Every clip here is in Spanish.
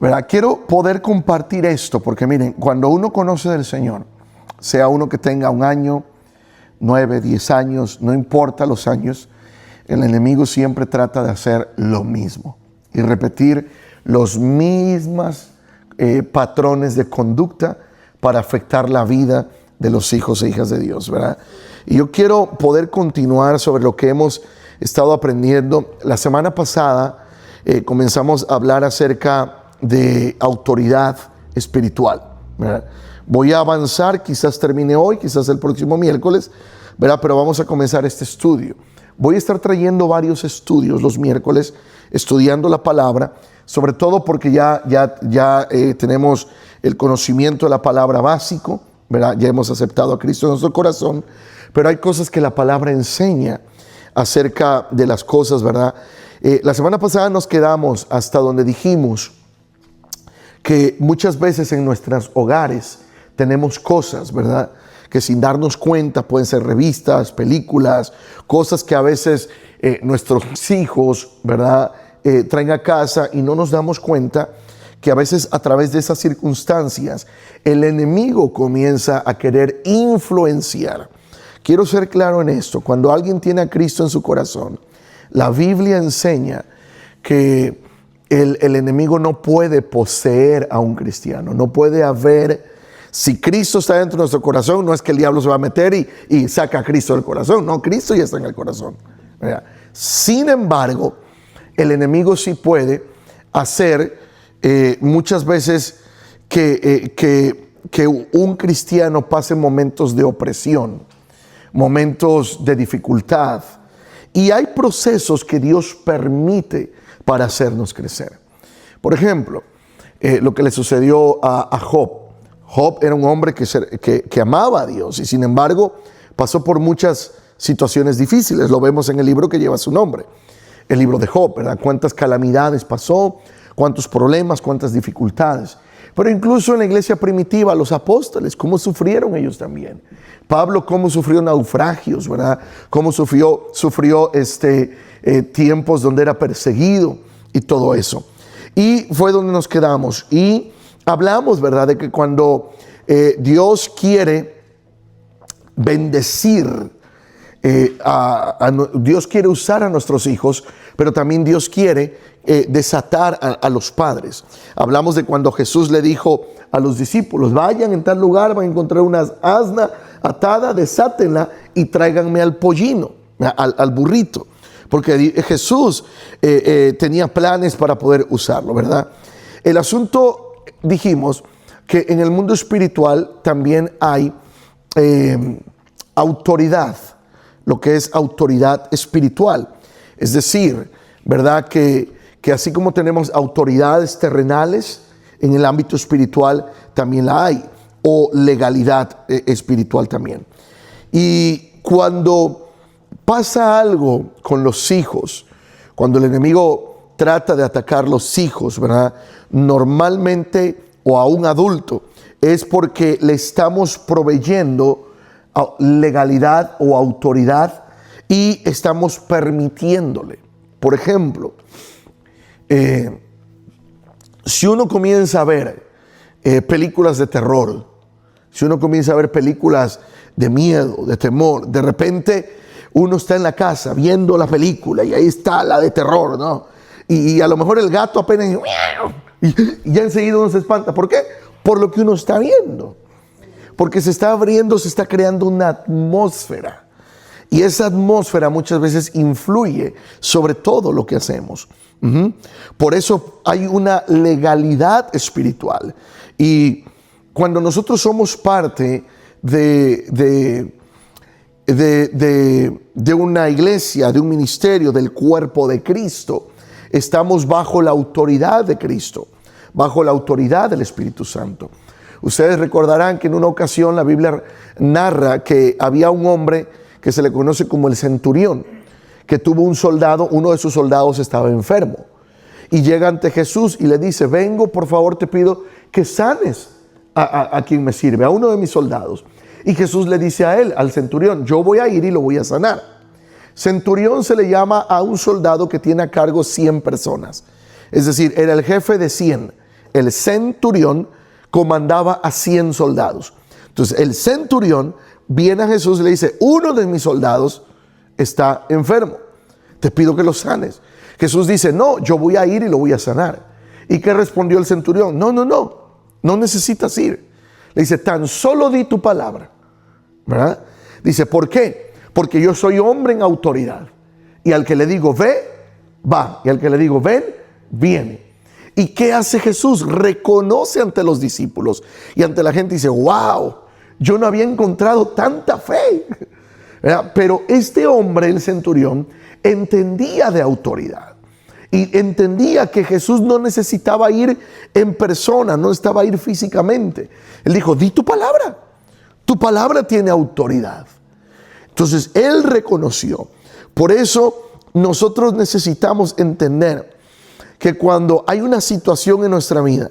¿Verdad? Quiero poder compartir esto porque miren, cuando uno conoce del Señor, sea uno que tenga 1 año, 9, 10 años, no importa los años, el enemigo siempre trata de hacer lo mismo y repetir los mismos patrones de conducta para afectar la vida de los hijos e hijas de Dios, ¿verdad? Y yo quiero poder continuar sobre lo que hemos estado aprendiendo. La semana pasada comenzamos a hablar acerca de autoridad espiritual, ¿verdad? Voy a avanzar, quizás termine hoy, quizás el próximo miércoles, ¿verdad? Pero vamos a comenzar este estudio. Voy a estar trayendo varios estudios los miércoles, estudiando la palabra, sobre todo porque ya tenemos el conocimiento de la palabra básico, ¿verdad? Ya hemos aceptado a Cristo en nuestro corazón, pero hay cosas que la palabra enseña acerca de las cosas, ¿verdad? La semana pasada nos quedamos hasta donde dijimos que muchas veces en nuestros hogares tenemos cosas, ¿verdad?, que sin darnos cuenta pueden ser revistas, películas, cosas que a veces nuestros hijos, ¿verdad?, traen a casa y no nos damos cuenta que a veces a través de esas circunstancias el enemigo comienza a querer influenciar. Quiero ser claro en esto: cuando alguien tiene a Cristo en su corazón, la Biblia enseña que el enemigo no puede poseer a un cristiano, no puede haber. Si Cristo está dentro de nuestro corazón, no es que el diablo se va a meter y saca a Cristo del corazón. No, Cristo ya está en el corazón, ¿verdad? Sin embargo, el enemigo sí puede hacer muchas veces que un cristiano pase momentos de opresión, momentos de dificultad. Y hay procesos que Dios permite para hacernos crecer. Por ejemplo, lo que le sucedió a Job. Job era un hombre que amaba a Dios y sin embargo pasó por muchas situaciones difíciles. Lo vemos en el libro que lleva su nombre, el libro de Job, ¿verdad? Cuántas calamidades pasó, cuántos problemas, cuántas dificultades. Pero incluso en la iglesia primitiva, los apóstoles, cómo sufrieron ellos también. Pablo, cómo sufrió naufragios, ¿verdad? Cómo sufrió tiempos donde era perseguido y todo eso. Y fue donde nos quedamos. Y hablamos, ¿verdad?, de que cuando Dios quiere bendecir, Dios quiere usar a nuestros hijos, pero también Dios quiere desatar a los padres. Hablamos de cuando Jesús le dijo a los discípulos: vayan en tal lugar, van a encontrar una asna atada, desátenla y tráiganme al pollino, al burrito. Porque Jesús tenía planes para poder usarlo, ¿verdad? El asunto, dijimos que en el mundo espiritual también hay autoridad, lo que es autoridad espiritual. Es decir, ¿verdad?, que así como tenemos autoridades terrenales, en el ámbito espiritual también la hay, o legalidad espiritual también. Y cuando pasa algo con los hijos, cuando el enemigo trata de atacar los hijos, ¿verdad?, normalmente, o a un adulto, es porque le estamos proveyendo legalidad o autoridad y estamos permitiéndole. Por ejemplo, si uno comienza a ver películas de terror, si uno comienza a ver películas de miedo, de temor, de repente uno está en la casa viendo la película y ahí está la de terror, ¿no? Y a lo mejor el gato apenas y ya enseguida uno se espanta. ¿Por qué? Por lo que uno está viendo. Porque se está abriendo, se está creando una atmósfera. Y esa atmósfera muchas veces influye sobre todo lo que hacemos. Por eso hay una legalidad espiritual. Y cuando nosotros somos parte de una iglesia, de un ministerio, del cuerpo de Cristo, estamos bajo la autoridad de Cristo, bajo la autoridad del Espíritu Santo. Ustedes recordarán que en una ocasión la Biblia narra que había un hombre que se le conoce como el centurión, que tuvo un soldado, uno de sus soldados estaba enfermo. Y llega ante Jesús y le dice: vengo, por favor, te pido que sanes a quien me sirve, a uno de mis soldados. Y Jesús le dice a él, al centurión: yo voy a ir y lo voy a sanar. Centurión se le llama a un soldado que tiene a cargo 100 personas. Es decir, era el jefe de 100. el centurión comandaba a 100 soldados. Entonces el centurión viene a Jesús y le dice, uno de mis soldados está enfermo, te pido que lo sanes. Jesús dice, no, yo voy a ir y lo voy a sanar. ¿Y qué respondió el centurión? No necesitas ir. Le dice, tan solo di tu palabra, ¿verdad? Dice, ¿por qué? Porque yo soy hombre en autoridad. Y al que le digo, ve, va. Y al que le digo, ven, viene. ¿Y qué hace Jesús? Reconoce ante los discípulos y ante la gente y dice, wow, yo no había encontrado tanta fe. ¿Verdad? Pero este hombre, el centurión, entendía de autoridad. Y entendía que Jesús no necesitaba ir en persona, no necesitaba ir físicamente. Él dijo, di tu palabra tiene autoridad. Entonces él reconoció. Por eso nosotros necesitamos entender que cuando hay una situación en nuestra vida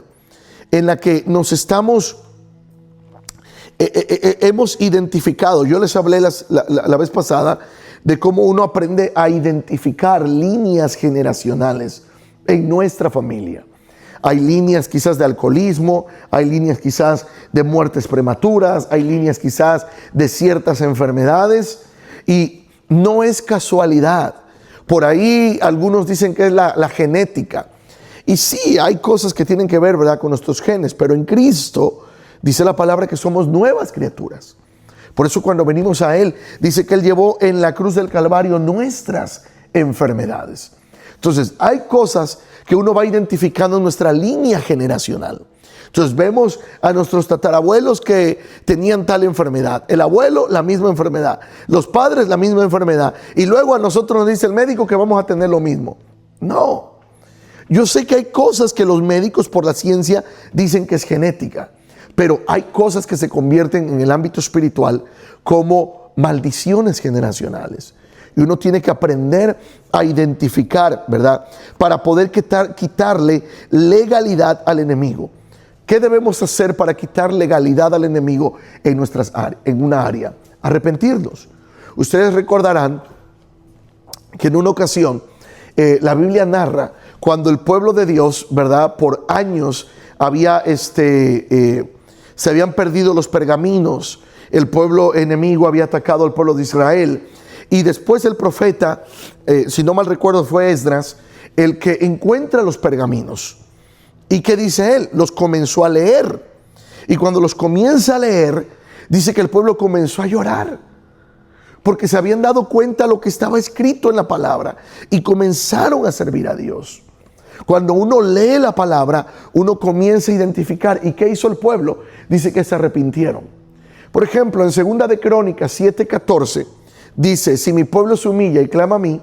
en la que nos hemos identificado, yo les hablé la vez pasada de cómo uno aprende a identificar líneas generacionales en nuestra familia. Hay líneas quizás de alcoholismo, hay líneas quizás de muertes prematuras, hay líneas quizás de ciertas enfermedades y no es casualidad. Por ahí algunos dicen que es la genética. Y sí, hay cosas que tienen que ver, ¿verdad?, con nuestros genes, pero en Cristo dice la palabra que somos nuevas criaturas. Por eso cuando venimos a Él, dice que Él llevó en la cruz del Calvario nuestras enfermedades. Entonces, hay cosas que uno va identificando en nuestra línea generacional. Entonces, vemos a nuestros tatarabuelos que tenían tal enfermedad. El abuelo, la misma enfermedad. Los padres, la misma enfermedad. Y luego a nosotros nos dice el médico que vamos a tener lo mismo. No. Yo sé que hay cosas que los médicos por la ciencia dicen que es genética. Pero hay cosas que se convierten en el ámbito espiritual como maldiciones generacionales. Y uno tiene que aprender a identificar, ¿verdad?, para poder quitarle legalidad al enemigo. ¿Qué debemos hacer para quitar legalidad al enemigo en una área? Arrepentirnos. Ustedes recordarán que en una ocasión la Biblia narra cuando el pueblo de Dios, ¿verdad?, por años se habían perdido los pergaminos, el pueblo enemigo había atacado al pueblo de Israel y después el profeta, si no mal recuerdo fue Esdras, el que encuentra los pergaminos. ¿Y qué dice él? Los comenzó a leer y cuando los comienza a leer dice que el pueblo comenzó a llorar porque se habían dado cuenta de lo que estaba escrito en la palabra y comenzaron a servir a Dios. Cuando uno lee la palabra, uno comienza a identificar. ¿Y qué hizo el pueblo? Dice que se arrepintieron. Por ejemplo, en 2 de Crónicas 7:14, dice, si mi pueblo se humilla y clama a mí,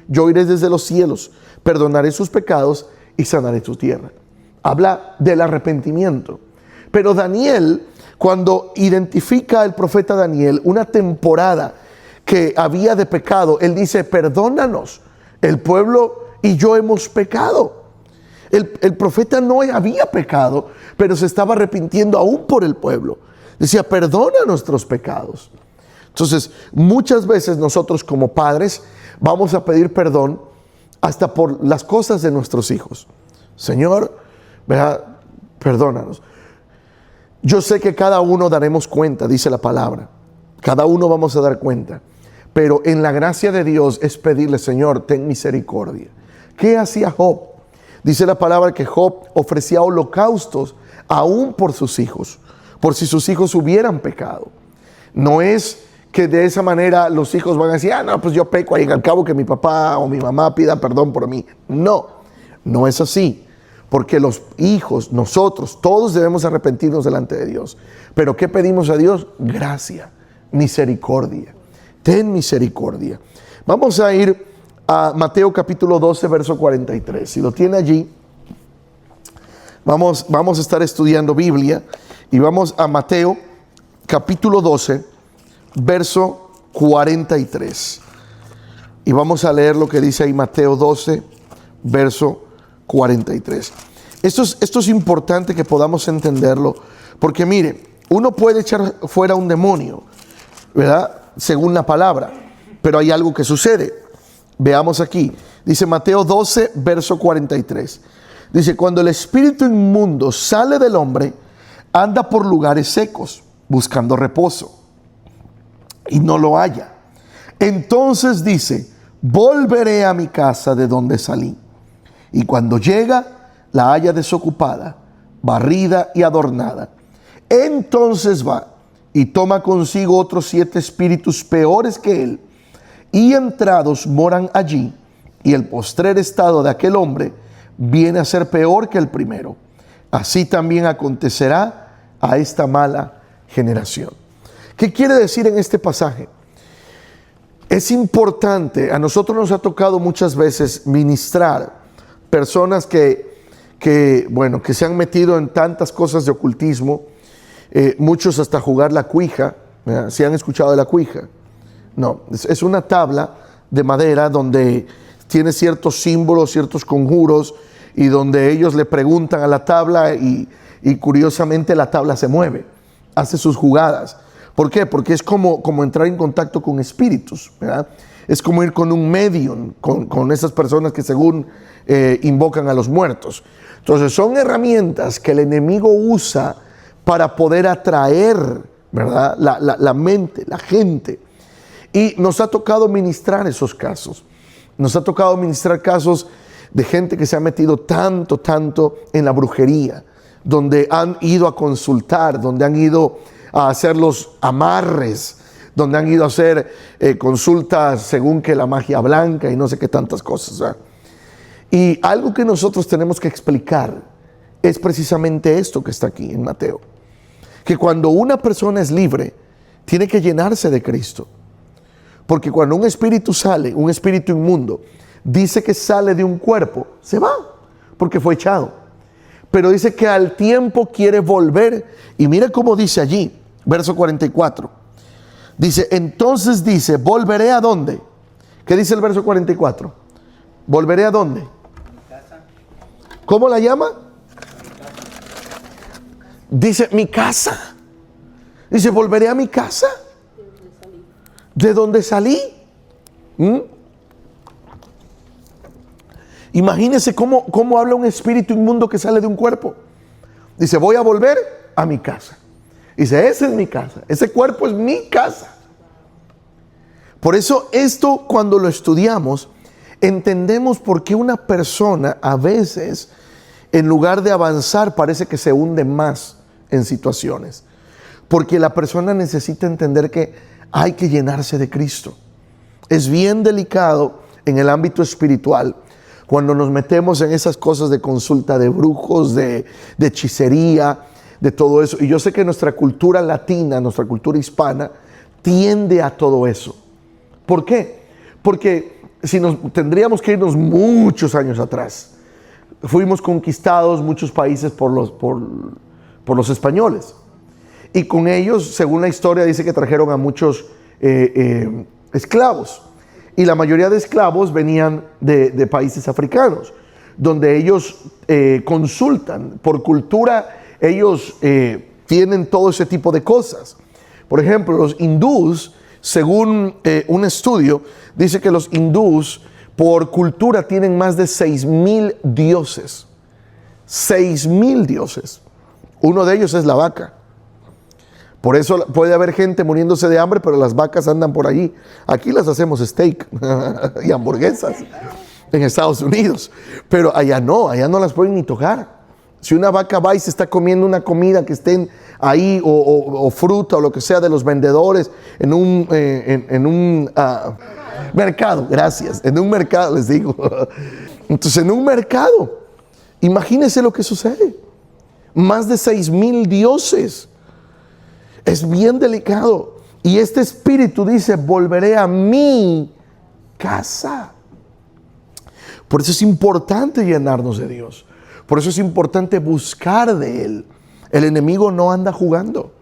yo iré desde los cielos, perdonaré sus pecados y sanaré su tierra. Habla del arrepentimiento. Pero Daniel, cuando identifica el profeta Daniel una temporada que había de pecado, él dice, perdónanos, el pueblo y yo hemos pecado. El profeta no había pecado, pero se estaba arrepintiendo aún por el pueblo. Decía, perdona nuestros pecados. Entonces, muchas veces nosotros como padres vamos a pedir perdón hasta por las cosas de nuestros hijos. Señor, ¿verdad?, perdónanos. Yo sé que cada uno daremos cuenta, dice la palabra. Cada uno vamos a dar cuenta. Pero en la gracia de Dios es pedirle, Señor, ten misericordia. ¿Qué hacía Job? Dice la palabra que Job ofrecía holocaustos aún por sus hijos, por si sus hijos hubieran pecado. No es que de esa manera los hijos van a decir, no, pues yo peco y al cabo que mi papá o mi mamá pida perdón por mí. No es así. Porque los hijos, nosotros, todos debemos arrepentirnos delante de Dios. Pero ¿qué pedimos a Dios? Gracia, misericordia. Ten misericordia. Vamos a ir a Mateo capítulo 12, verso 43. Si lo tiene allí, vamos a estar estudiando Biblia. Y vamos a Mateo capítulo 12, verso 43. Y vamos a leer lo que dice ahí Mateo 12, verso 43. Esto es importante que podamos entenderlo, porque mire, uno puede echar fuera un demonio, ¿verdad?, según la palabra, pero hay algo que sucede. Veamos aquí, dice Mateo 12, verso 43. Dice, cuando el espíritu inmundo sale del hombre, anda por lugares secos, buscando reposo, y no lo halla. Entonces dice, volveré a mi casa de donde salí. Y cuando llega, la halla desocupada, barrida y adornada. Entonces va y toma consigo otros 7 espíritus peores que él, y entrados moran allí, y el postrer estado de aquel hombre viene a ser peor que el primero. Así también acontecerá a esta mala generación. ¿Qué quiere decir en este pasaje? Es importante, a nosotros nos ha tocado muchas veces ministrar personas que se han metido en tantas cosas de ocultismo, muchos hasta jugar la cuija. ¿Si han escuchado de la cuija? No, es una tabla de madera donde tiene ciertos símbolos, ciertos conjuros, y donde ellos le preguntan a la tabla y curiosamente la tabla se mueve, hace sus jugadas. ¿Por qué? Porque es como entrar en contacto con espíritus, ¿verdad? Es como ir con un medium, con esas personas que según invocan a los muertos. Entonces son herramientas que el enemigo usa para poder atraer, ¿verdad?, la mente, la gente. Y nos ha tocado ministrar esos casos. Nos ha tocado ministrar casos de gente que se ha metido tanto en la brujería, donde han ido a consultar, donde han ido a hacer los amarres, donde han ido a hacer consultas según que la magia blanca y no sé qué tantas cosas, ¿verdad? Y algo que nosotros tenemos que explicar es precisamente esto que está aquí en Mateo. Que cuando una persona es libre, tiene que llenarse de Cristo. Porque cuando un espíritu sale, un espíritu inmundo, dice que sale de un cuerpo, se va, porque fue echado. Pero dice que al tiempo quiere volver. Y mira cómo dice allí, verso 44. Dice, entonces dice, ¿volveré a dónde? ¿Qué dice el verso 44? ¿Volveré a dónde? Mi casa. ¿Cómo la llama? Dice, mi casa. Dice, ¿volveré a mi casa? ¿De dónde salí? Imagínese cómo habla un espíritu inmundo que sale de un cuerpo. Dice, voy a volver a mi casa. Dice, esa es mi casa. Ese cuerpo es mi casa. Por eso esto, cuando lo estudiamos, entendemos por qué una persona a veces, en lugar de avanzar, parece que se hunde más en situaciones. Porque la persona necesita entender que hay que llenarse de Cristo. Es bien delicado en el ámbito espiritual cuando nos metemos en esas cosas de consulta de brujos, de hechicería, de todo eso. Y yo sé que nuestra cultura latina, nuestra cultura hispana, tiende a todo eso. ¿Por qué? Porque tendríamos que irnos muchos años atrás. Fuimos conquistados muchos países por los españoles. Y con ellos, según la historia, dice que trajeron a muchos esclavos. Y la mayoría de esclavos venían de países africanos, donde ellos consultan. Por cultura, ellos tienen todo ese tipo de cosas. Por ejemplo, los hindús, según un estudio, dice que los hindús, por cultura, tienen más de 6,000 dioses. 6,000 dioses. Uno de ellos es la vaca. Por eso puede haber gente muriéndose de hambre, pero las vacas andan por allí. Aquí las hacemos steak y hamburguesas en Estados Unidos. Pero allá no las pueden ni tocar. Si una vaca va y se está comiendo una comida que estén ahí o fruta o lo que sea de los vendedores en un mercado, gracias, en un mercado les digo. Entonces en un mercado, imagínense lo que sucede. Más de 6,000 dioses. Es bien delicado. Y este espíritu dice, volveré a mi casa. Por eso es importante llenarnos de Dios. Por eso es importante buscar de Él. El enemigo no anda jugando.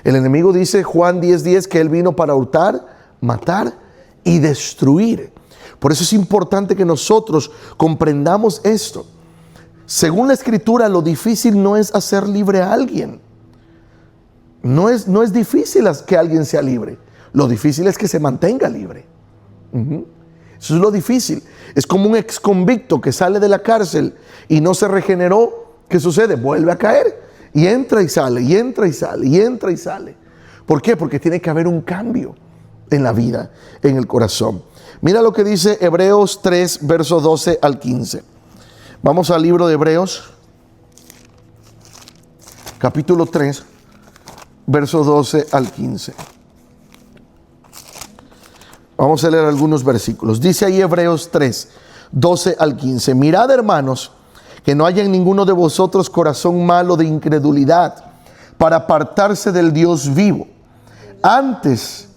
El enemigo dice, Juan 10:10, que Él vino para hurtar, matar y destruir. Por eso es importante que nosotros comprendamos esto. Según la Escritura, lo difícil no es hacer libre a alguien. No es difícil que alguien sea libre. Lo difícil es que se mantenga libre. Eso es lo difícil. Es como un ex convicto que sale de la cárcel y no se regeneró. ¿Qué sucede? Vuelve a caer y entra y sale, y entra y sale, y entra y sale. ¿Por qué? Porque tiene que haber un cambio en la vida, en el corazón. Mira lo que dice Hebreos 3, versos 12 al 15. Vamos al libro de Hebreos, capítulo 3, versos 12 al 15. Vamos a leer algunos versículos. Dice ahí Hebreos 3, 12 al 15. Mirad, hermanos, que no haya en ninguno de vosotros corazón malo de incredulidad para apartarse del Dios vivo. Antes,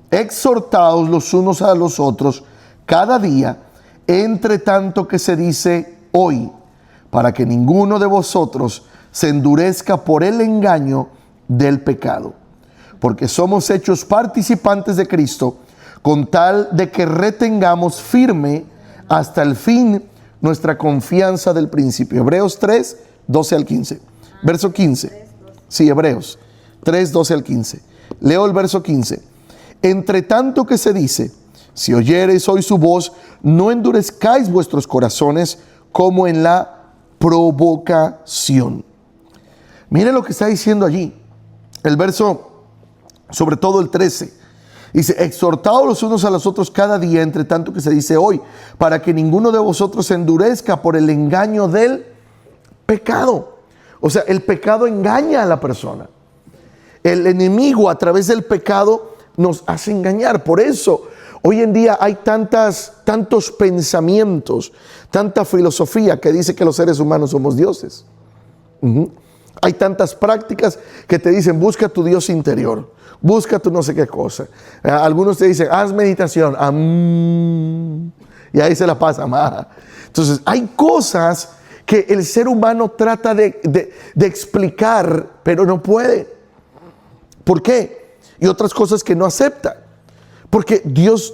exhortaos los unos a los otros cada día, entre tanto que se dice hoy, para que ninguno de vosotros se endurezca por el engaño del pecado. Porque somos hechos participantes de Cristo, con tal de que retengamos firme hasta el fin nuestra confianza del principio. Hebreos 3, 12 al 15. Verso 15. Sí, Hebreos 3, 12 al 15. Leo el verso 15. Entre tanto que se dice, si oyereis hoy su voz, no endurezcáis vuestros corazones como en la provocación. Miren lo que está diciendo allí. El verso, sobre todo el 13. Dice, exhortaos los unos a los otros cada día, entre tanto que se dice hoy, para que ninguno de vosotros se endurezca por el engaño del pecado. O sea, el pecado engaña a la persona. El enemigo a través del pecado nos hace engañar. Por eso, hoy en día hay tantos pensamientos, tanta filosofía que dice que los seres humanos somos dioses. Hay tantas prácticas que te dicen, busca tu Dios interior. Busca tu no sé qué cosa. Algunos te dicen, haz meditación. Y ahí se la pasa. Entonces, hay cosas que el ser humano trata de explicar, pero no puede. ¿Por qué? Y otras cosas que no acepta. Porque Dios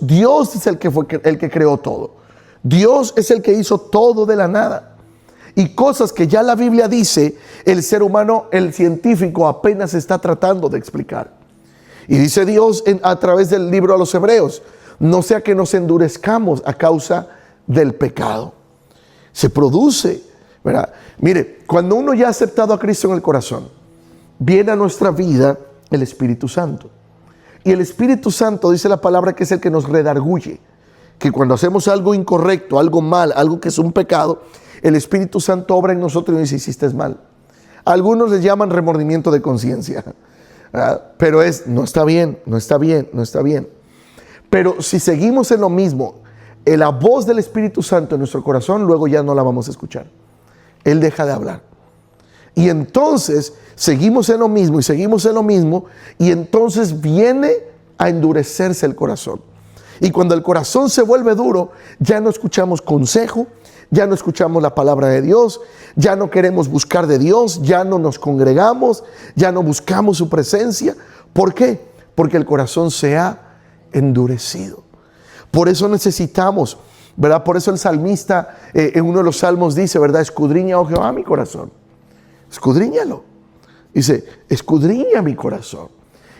es el que creó todo. Dios es el que hizo todo de la nada. Y cosas que ya la Biblia dice, el ser humano, el científico apenas está tratando de explicar. Y dice Dios a través del libro a los Hebreos, no sea que nos endurezcamos a causa del pecado. Se produce, ¿verdad? Mire, cuando uno ya ha aceptado a Cristo en el corazón, viene a nuestra vida el Espíritu Santo. Y el Espíritu Santo dice la palabra que es el que nos redarguye. Que cuando hacemos algo incorrecto, algo mal, algo que es un pecado, el Espíritu Santo obra en nosotros y nos dice, hiciste mal. Algunos les llaman remordimiento de conciencia. Pero no está bien, no está bien, no está bien. Pero si seguimos en lo mismo, la voz del Espíritu Santo en nuestro corazón, luego ya no la vamos a escuchar. Él deja de hablar. Y entonces seguimos en lo mismo y seguimos en lo mismo, y entonces viene a endurecerse el corazón. Y cuando el corazón se vuelve duro, ya no escuchamos consejo, ya no escuchamos la palabra de Dios, ya no queremos buscar de Dios, ya no nos congregamos, ya no buscamos su presencia. ¿Por qué? Porque el corazón se ha endurecido. Por eso necesitamos, ¿verdad? Por eso el salmista en uno de los salmos dice, ¿verdad? Escudriña, oh Jehová, mi corazón. Escudriñalo. Dice, escudriña mi corazón.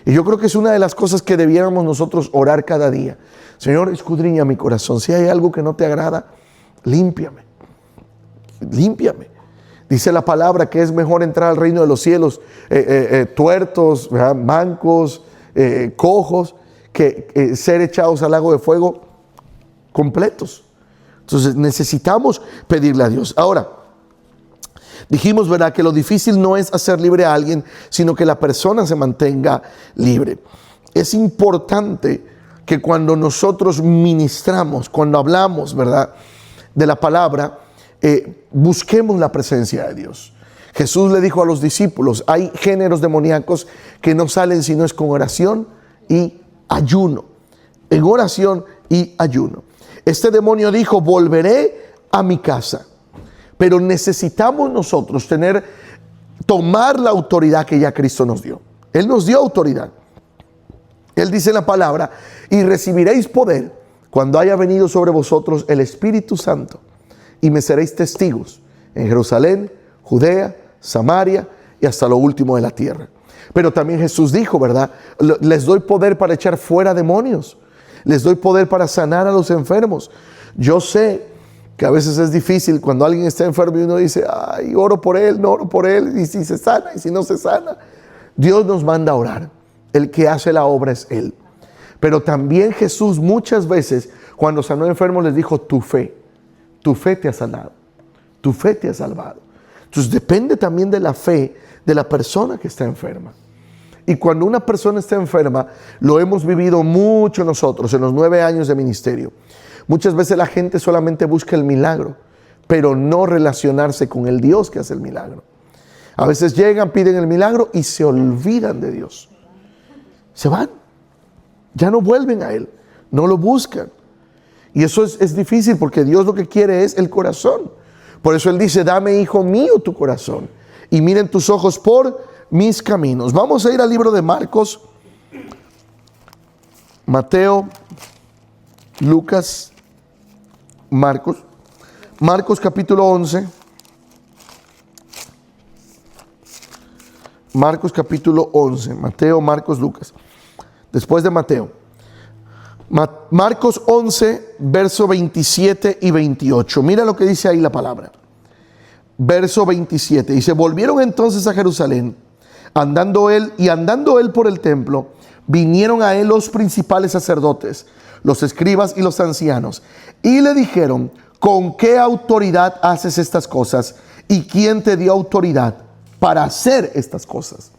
Y yo creo que es una de las cosas que debiéramos nosotros orar cada día. Señor, escudriña mi corazón. Si hay algo que no te agrada, límpiame. Límpiame. Dice la palabra que es mejor entrar al reino de los cielos tuertos, ¿verdad? Mancos, cojos, que ser echados al lago de fuego completos. Entonces necesitamos pedirle a Dios. Ahora, dijimos, ¿verdad?, que lo difícil no es hacer libre a alguien, sino que la persona se mantenga libre. Es importante que cuando nosotros ministramos, cuando hablamos, ¿verdad?, de la palabra, busquemos la presencia de Dios. Jesús le dijo a los discípulos, hay géneros demoníacos que no salen si no es con oración y ayuno. En oración y ayuno. Este demonio dijo, volveré a mi casa. Pero necesitamos nosotros tomar la autoridad que ya Cristo nos dio. Él nos dio autoridad. Él dice en la palabra, y recibiréis poder cuando haya venido sobre vosotros el Espíritu Santo, y me seréis testigos en Jerusalén, Judea, Samaria y hasta lo último de la tierra. Pero también Jesús dijo, ¿verdad? Les doy poder para echar fuera demonios. Les doy poder para sanar a los enfermos. Yo sé que a veces es difícil cuando alguien está enfermo y uno dice, ay, oro por él, no oro por él, y si se sana, y si no se sana. Dios nos manda a orar. El que hace la obra es Él. Pero también Jesús muchas veces, cuando sanó enfermos, les dijo, tu fe te ha sanado, tu fe te ha salvado. Entonces depende también de la fe de la persona que está enferma. Y cuando una persona está enferma, lo hemos vivido mucho nosotros en los 9 años de ministerio. Muchas veces la gente solamente busca el milagro, pero no relacionarse con el Dios que hace el milagro. A veces llegan, piden el milagro y se olvidan de Dios. Se van. Ya no vuelven a Él. No lo buscan. Y eso es difícil porque Dios lo que quiere es el corazón. Por eso Él dice, dame, hijo mío, tu corazón. Y miren tus ojos por mis caminos. Vamos a ir al libro de Marcos, Mateo, Lucas, Marcos capítulo 11. Marcos capítulo 11. Mateo, Marcos, Lucas. Después de Mateo. Marcos 11, verso 27 y 28. Mira lo que dice ahí la palabra. Verso 27. Dice, volvieron entonces a Jerusalén, andando él por el templo, vinieron a él los principales sacerdotes, los escribas y los ancianos, y le dijeron, ¿con qué autoridad haces estas cosas? ¿Y quién te dio autoridad para hacer estas cosas?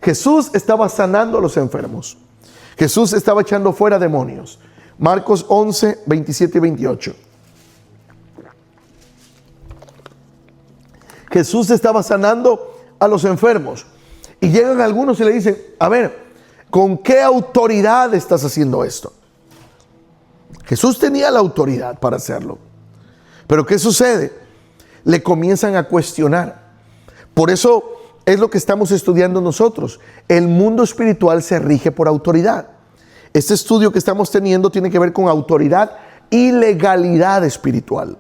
Jesús estaba sanando a los enfermos. Jesús estaba echando fuera demonios. Marcos 11, 27 y 28. Jesús estaba sanando a los enfermos. Y llegan algunos y le dicen, a ver, ¿con qué autoridad estás haciendo esto? Jesús tenía la autoridad para hacerlo. Pero ¿qué sucede? Le comienzan a cuestionar. Por eso es lo que estamos estudiando nosotros. El mundo espiritual se rige por autoridad. Este estudio que estamos teniendo tiene que ver con autoridad y legalidad espiritual.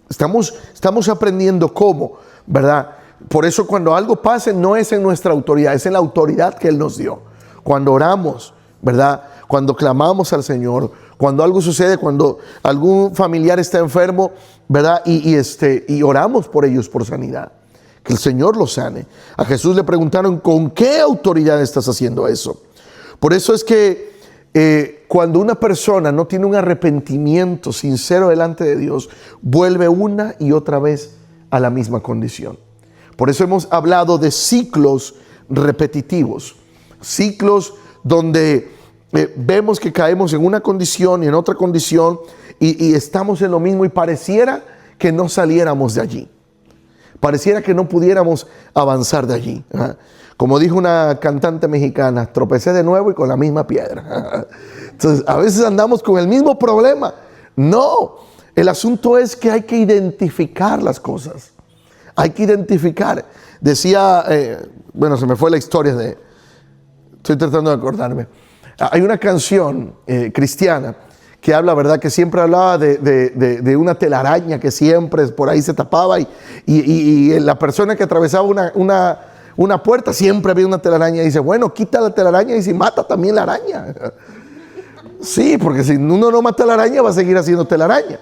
Estamos aprendiendo cómo, ¿verdad? Por eso cuando algo pase no es en nuestra autoridad, es en la autoridad que Él nos dio. Cuando oramos, ¿verdad? Cuando clamamos al Señor, cuando algo sucede, cuando algún familiar está enfermo, ¿verdad? Y oramos por ellos por sanidad. Que el Señor los sane. A Jesús le preguntaron, ¿con qué autoridad estás haciendo eso? Por eso es que cuando una persona no tiene un arrepentimiento sincero delante de Dios, vuelve una y otra vez a la misma condición. Por eso hemos hablado de ciclos repetitivos, ciclos donde vemos que caemos en una condición y en otra condición y estamos en lo mismo y pareciera que no saliéramos de allí. Pareciera que no pudiéramos avanzar de allí. Como dijo una cantante mexicana, tropecé de nuevo y con la misma piedra. Entonces, a veces andamos con el mismo problema. No, el asunto es que hay que identificar las cosas. Hay que identificar. Decía, se me fue la historia estoy tratando de acordarme. Hay una canción cristiana que habla, ¿verdad? Que siempre hablaba de una telaraña que siempre por ahí se tapaba y la persona que atravesaba una puerta siempre había una telaraña y dice, bueno, quita la telaraña y si mata también la araña. Sí, porque si uno no mata la araña va a seguir haciendo telaraña.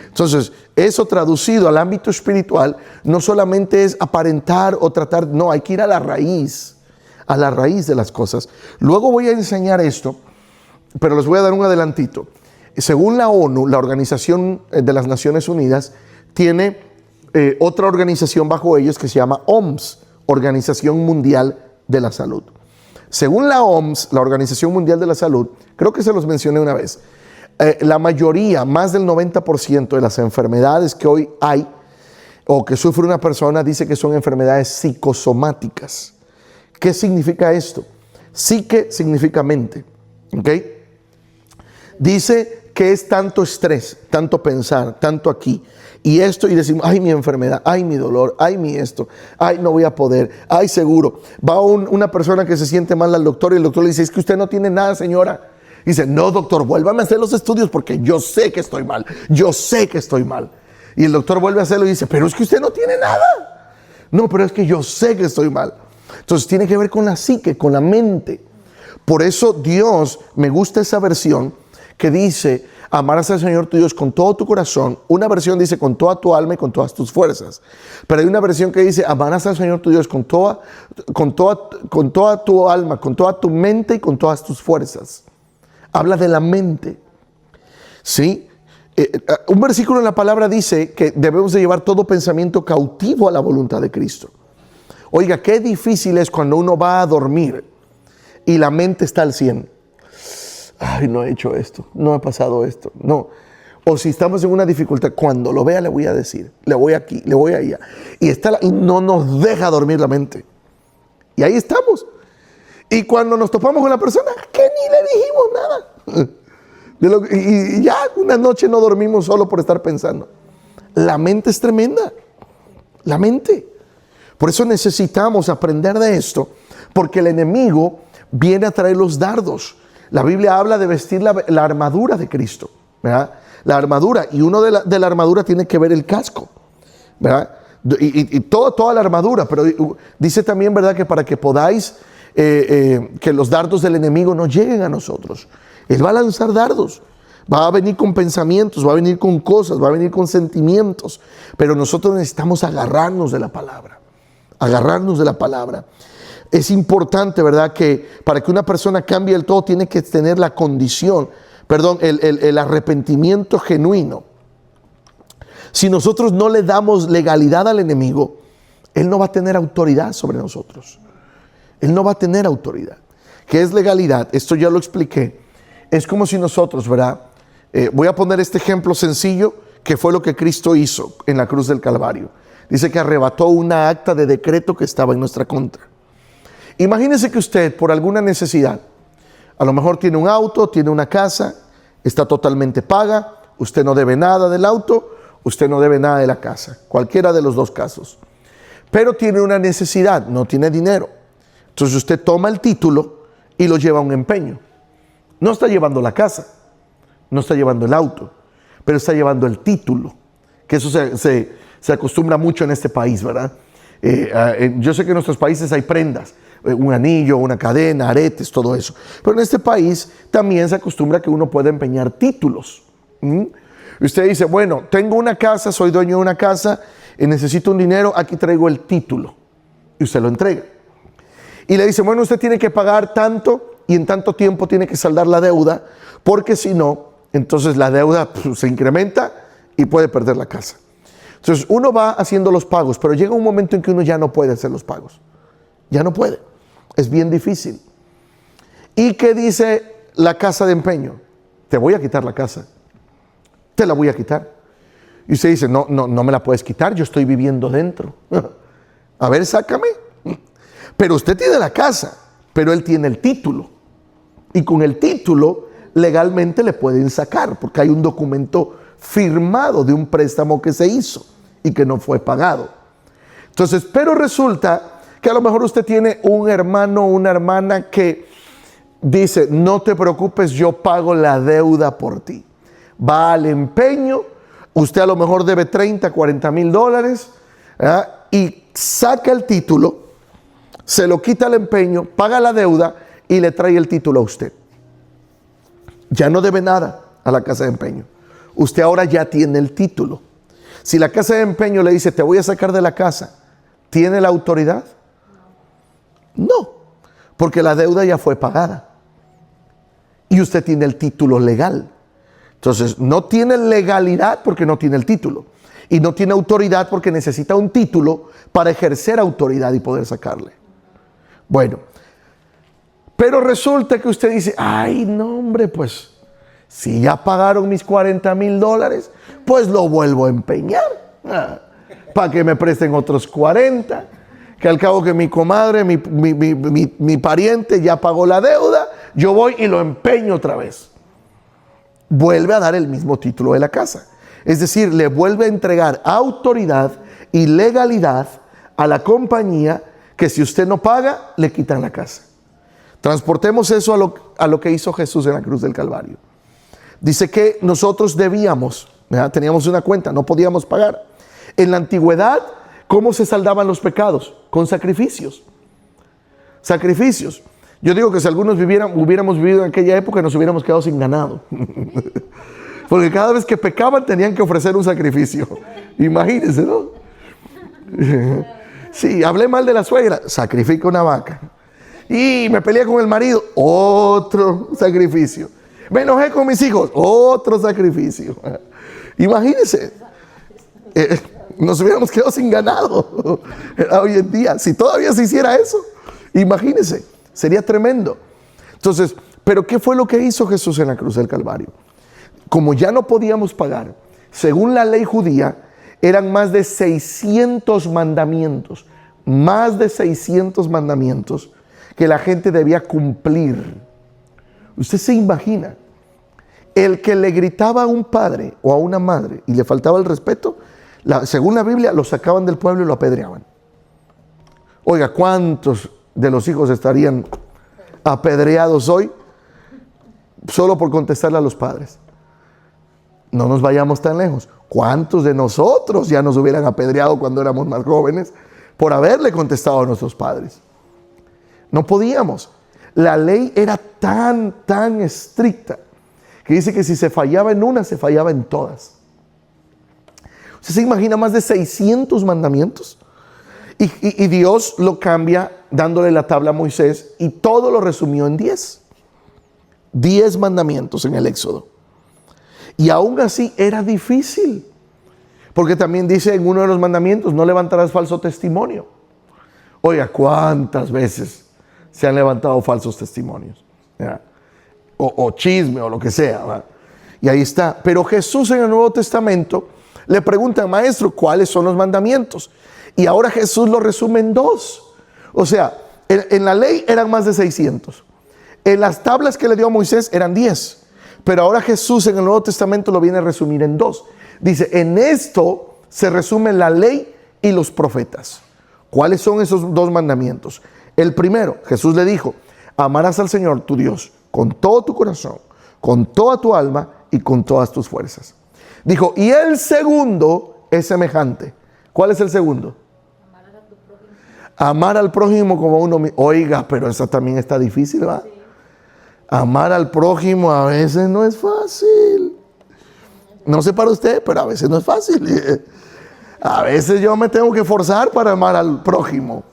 Entonces, eso traducido al ámbito espiritual no solamente es aparentar o tratar, no, hay que ir a la raíz de las cosas. Luego voy a enseñar esto, pero les voy a dar un adelantito. Según la ONU, la Organización de las Naciones Unidas, tiene otra organización bajo ellos que se llama OMS, Organización Mundial de la Salud. Según la OMS, la Organización Mundial de la Salud, creo que se los mencioné una vez, la mayoría, más del 90% de las enfermedades que hoy hay o que sufre una persona dice que son enfermedades psicosomáticas. ¿Qué significa esto? Psique significa mente, ¿ok? Dice que es tanto estrés, tanto pensar, tanto aquí y esto y decimos, ay mi enfermedad, ay mi dolor, ay mi esto, ay no voy a poder, ay seguro. Va una persona que se siente mal al doctor y el doctor le dice, es que usted no tiene nada, señora. Dice, no doctor, vuélvame a hacer los estudios porque yo sé que estoy mal, yo sé que estoy mal. Y el doctor vuelve a hacerlo y dice, pero es que usted no tiene nada. No, pero es que yo sé que estoy mal. Entonces tiene que ver con la psique, con la mente. Por eso Dios, me gusta esa versión, que dice, amarás al Señor tu Dios con todo tu corazón. Una versión dice con toda tu alma y con todas tus fuerzas. Pero hay una versión que dice, amarás al Señor tu Dios con toda tu alma, con toda tu mente y con todas tus fuerzas. Habla de la mente. ¿Sí? Un versículo en la palabra dice que debemos de llevar todo pensamiento cautivo a la voluntad de Cristo. Oiga, qué difícil es cuando uno va a dormir y la mente está al 100. Ay, no he hecho esto, no he pasado esto, no. O si estamos en una dificultad, cuando lo vea le voy a decir, le voy aquí, le voy allá. Y no nos deja dormir la mente. Y ahí estamos. Y cuando nos topamos con la persona, que ni le dijimos nada. Y ya una noche no dormimos solo por estar pensando. La mente es tremenda. La mente. Por eso necesitamos aprender de esto, porque el enemigo viene a traer los dardos. La Biblia habla de vestir la armadura de Cristo, ¿verdad? La armadura, y uno de la armadura tiene que ver el casco, ¿verdad? Y toda la armadura, pero dice también, ¿verdad?, que para que podáis, que los dardos del enemigo no lleguen a nosotros. Él va a lanzar dardos, va a venir con pensamientos, va a venir con cosas, va a venir con sentimientos, pero nosotros necesitamos agarrarnos de la palabra, agarrarnos de la palabra. Es importante, ¿verdad?, que para que una persona cambie del todo tiene que tener la condición, el arrepentimiento genuino. Si nosotros no le damos legalidad al enemigo, él no va a tener autoridad sobre nosotros. Él no va a tener autoridad. ¿Qué es legalidad? Esto ya lo expliqué. Es como si nosotros, ¿verdad? Voy a poner este ejemplo sencillo, que fue lo que Cristo hizo en la cruz del Calvario. Dice que arrebató una acta de decreto que estaba en nuestra contra. Imagínese que usted, por alguna necesidad, a lo mejor tiene un auto, tiene una casa, está totalmente paga, usted no debe nada del auto, usted no debe nada de la casa, cualquiera de los dos casos. Pero tiene una necesidad, no tiene dinero. Entonces usted toma el título y lo lleva a un empeño. No está llevando la casa, no está llevando el auto, pero está llevando el título, que eso se acostumbra mucho en este país, ¿verdad? Yo sé que en nuestros países hay prendas, un anillo, una cadena, aretes, todo eso. Pero en este país también se acostumbra que uno puede empeñar títulos. Y usted dice, bueno, tengo una casa, soy dueño de una casa, necesito un dinero, aquí traigo el título. Y usted lo entrega. Y le dice, bueno, usted tiene que pagar tanto y en tanto tiempo tiene que saldar la deuda, porque si no, entonces la deuda se incrementa y puede perder la casa. Entonces uno va haciendo los pagos, pero llega un momento en que uno ya no puede hacer los pagos. Ya no puede. Es bien difícil. ¿Y qué dice la casa de empeño? Te voy a quitar la casa. Te la voy a quitar. Y usted dice, no me la puedes quitar, yo estoy viviendo dentro. A ver, sácame. Pero usted tiene la casa, pero él tiene el título. Y con el título legalmente le pueden sacar, porque hay un documento firmado de un préstamo que se hizo y que no fue pagado. Entonces, pero resulta que a lo mejor usted tiene un hermano o una hermana que dice, no te preocupes, yo pago la deuda por ti. Va al empeño, usted a lo mejor debe 30, 40 mil dólares, ¿verdad?, y saca el título, se lo quita al empeño, paga la deuda y le trae el título a usted. Ya no debe nada a la casa de empeño. Usted ahora ya tiene el título. Si la casa de empeño le dice, te voy a sacar de la casa, ¿tiene la autoridad? No, porque la deuda ya fue pagada. Y usted tiene el título legal. Entonces, no tiene legalidad porque no tiene el título. Y no tiene autoridad porque necesita un título para ejercer autoridad y poder sacarle. Bueno, pero resulta que usted dice, ay, no, hombre, pues, si ya pagaron mis 40 mil dólares, pues lo vuelvo a empeñar. Para que me presten otros 40. Que al cabo que mi comadre, mi pariente ya pagó la deuda, yo voy y lo empeño otra vez. Vuelve a dar el mismo título de la casa. Es decir, le vuelve a entregar autoridad y legalidad a la compañía, que si usted no paga, le quitan la casa. Transportemos eso a lo que hizo Jesús en la cruz del Calvario. Dice que nosotros debíamos, ¿verdad?, teníamos una cuenta, no podíamos pagar. En la antigüedad, ¿cómo se saldaban los pecados? Con sacrificios. Sacrificios. Yo digo que si algunos hubiéramos vivido en aquella época, nos hubiéramos quedado sin ganado. Porque cada vez que pecaban tenían que ofrecer un sacrificio. Imagínense, ¿no? Sí, hablé mal de la suegra, sacrifica una vaca. Y me peleé con el marido, otro sacrificio. Me enojé con mis hijos, otro sacrificio. Imagínense, nos hubiéramos quedado sin ganado hoy en día. Si todavía se hiciera eso, imagínense, sería tremendo. Entonces, ¿pero qué fue lo que hizo Jesús en la cruz del Calvario? Como ya no podíamos pagar, según la ley judía, eran más de 600 mandamientos, que la gente debía cumplir. Usted se imagina, el que le gritaba a un padre o a una madre y le faltaba el respeto, según la Biblia, lo sacaban del pueblo y lo apedreaban. Oiga, ¿cuántos de los hijos estarían apedreados hoy solo por contestarle a los padres? No nos vayamos tan lejos. ¿Cuántos de nosotros ya nos hubieran apedreado cuando éramos más jóvenes por haberle contestado a nuestros padres? No podíamos. La ley era tan estricta que dice que si se fallaba en una, se fallaba en todas. ¿Usted se imagina más de 600 mandamientos? Y Dios lo cambia dándole la tabla a Moisés y todo lo resumió en 10. 10 mandamientos en el Éxodo. Y aún así era difícil. Porque también dice en uno de los mandamientos, no levantarás falso testimonio. Oiga, ¿cuántas veces se han levantado falsos testimonios? O chisme o lo que sea, ¿verdad? Y ahí está. Pero Jesús en el Nuevo Testamento le pregunta, maestro, ¿cuáles son los mandamientos? Y ahora Jesús lo resume en 2. O sea, en la ley eran más de 600. En las tablas que le dio a Moisés eran 10. Pero ahora Jesús en el Nuevo Testamento lo viene a resumir en 2. Dice, en esto se resume la ley y los profetas. ¿Cuáles son esos 2 mandamientos? El primero, Jesús le dijo, amarás al Señor tu Dios con todo tu corazón, con toda tu alma y con todas tus fuerzas. Dijo, y el segundo es semejante. ¿Cuál es el segundo? Amar al prójimo como uno mismo. Oiga, pero esa también está difícil, ¿verdad? Sí. Amar al prójimo a veces no es fácil. No sé para usted, pero a veces no es fácil. A veces yo me tengo que forzar para amar al prójimo.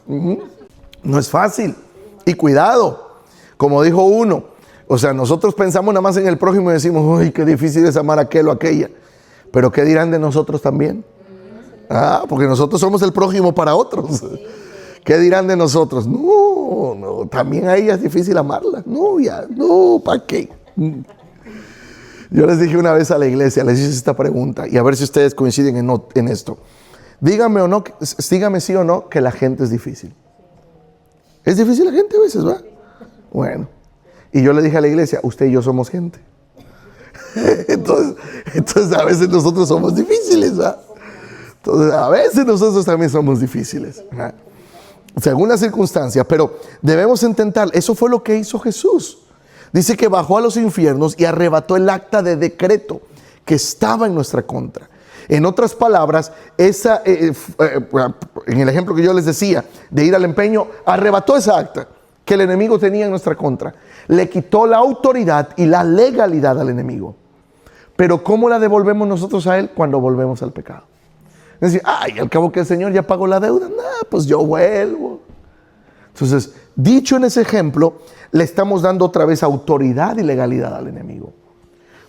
No es fácil. Y cuidado, como dijo uno, o sea, nosotros pensamos nada más en el prójimo y decimos, uy, qué difícil es amar a aquel o aquella. Pero ¿qué dirán de nosotros también? Porque nosotros somos el prójimo para otros. ¿Qué dirán de nosotros? No, también a ella es difícil amarla. No, ¿para qué? Yo les dije una vez a la iglesia, les hice esta pregunta y a ver si ustedes coinciden en esto. Dígame sí o no que la gente es difícil. ¿Es difícil la gente a veces, va? Bueno, y yo le dije a la iglesia, usted y yo somos gente. Entonces a veces nosotros somos difíciles, ¿va? Entonces a veces nosotros también somos difíciles, ¿va? Según la circunstancia, pero debemos intentar. Eso fue lo que hizo Jesús. Dice que bajó a los infiernos y arrebató el acta de decreto que estaba en nuestra contra. En otras palabras, en el ejemplo que yo les decía, de ir al empeño, arrebató esa acta que el enemigo tenía en nuestra contra. Le quitó la autoridad y la legalidad al enemigo. Pero ¿cómo la devolvemos nosotros a él? Cuando volvemos al pecado. Es decir, al cabo que el Señor ya pagó la deuda, pues yo vuelvo. Entonces, dicho en ese ejemplo, le estamos dando otra vez autoridad y legalidad al enemigo.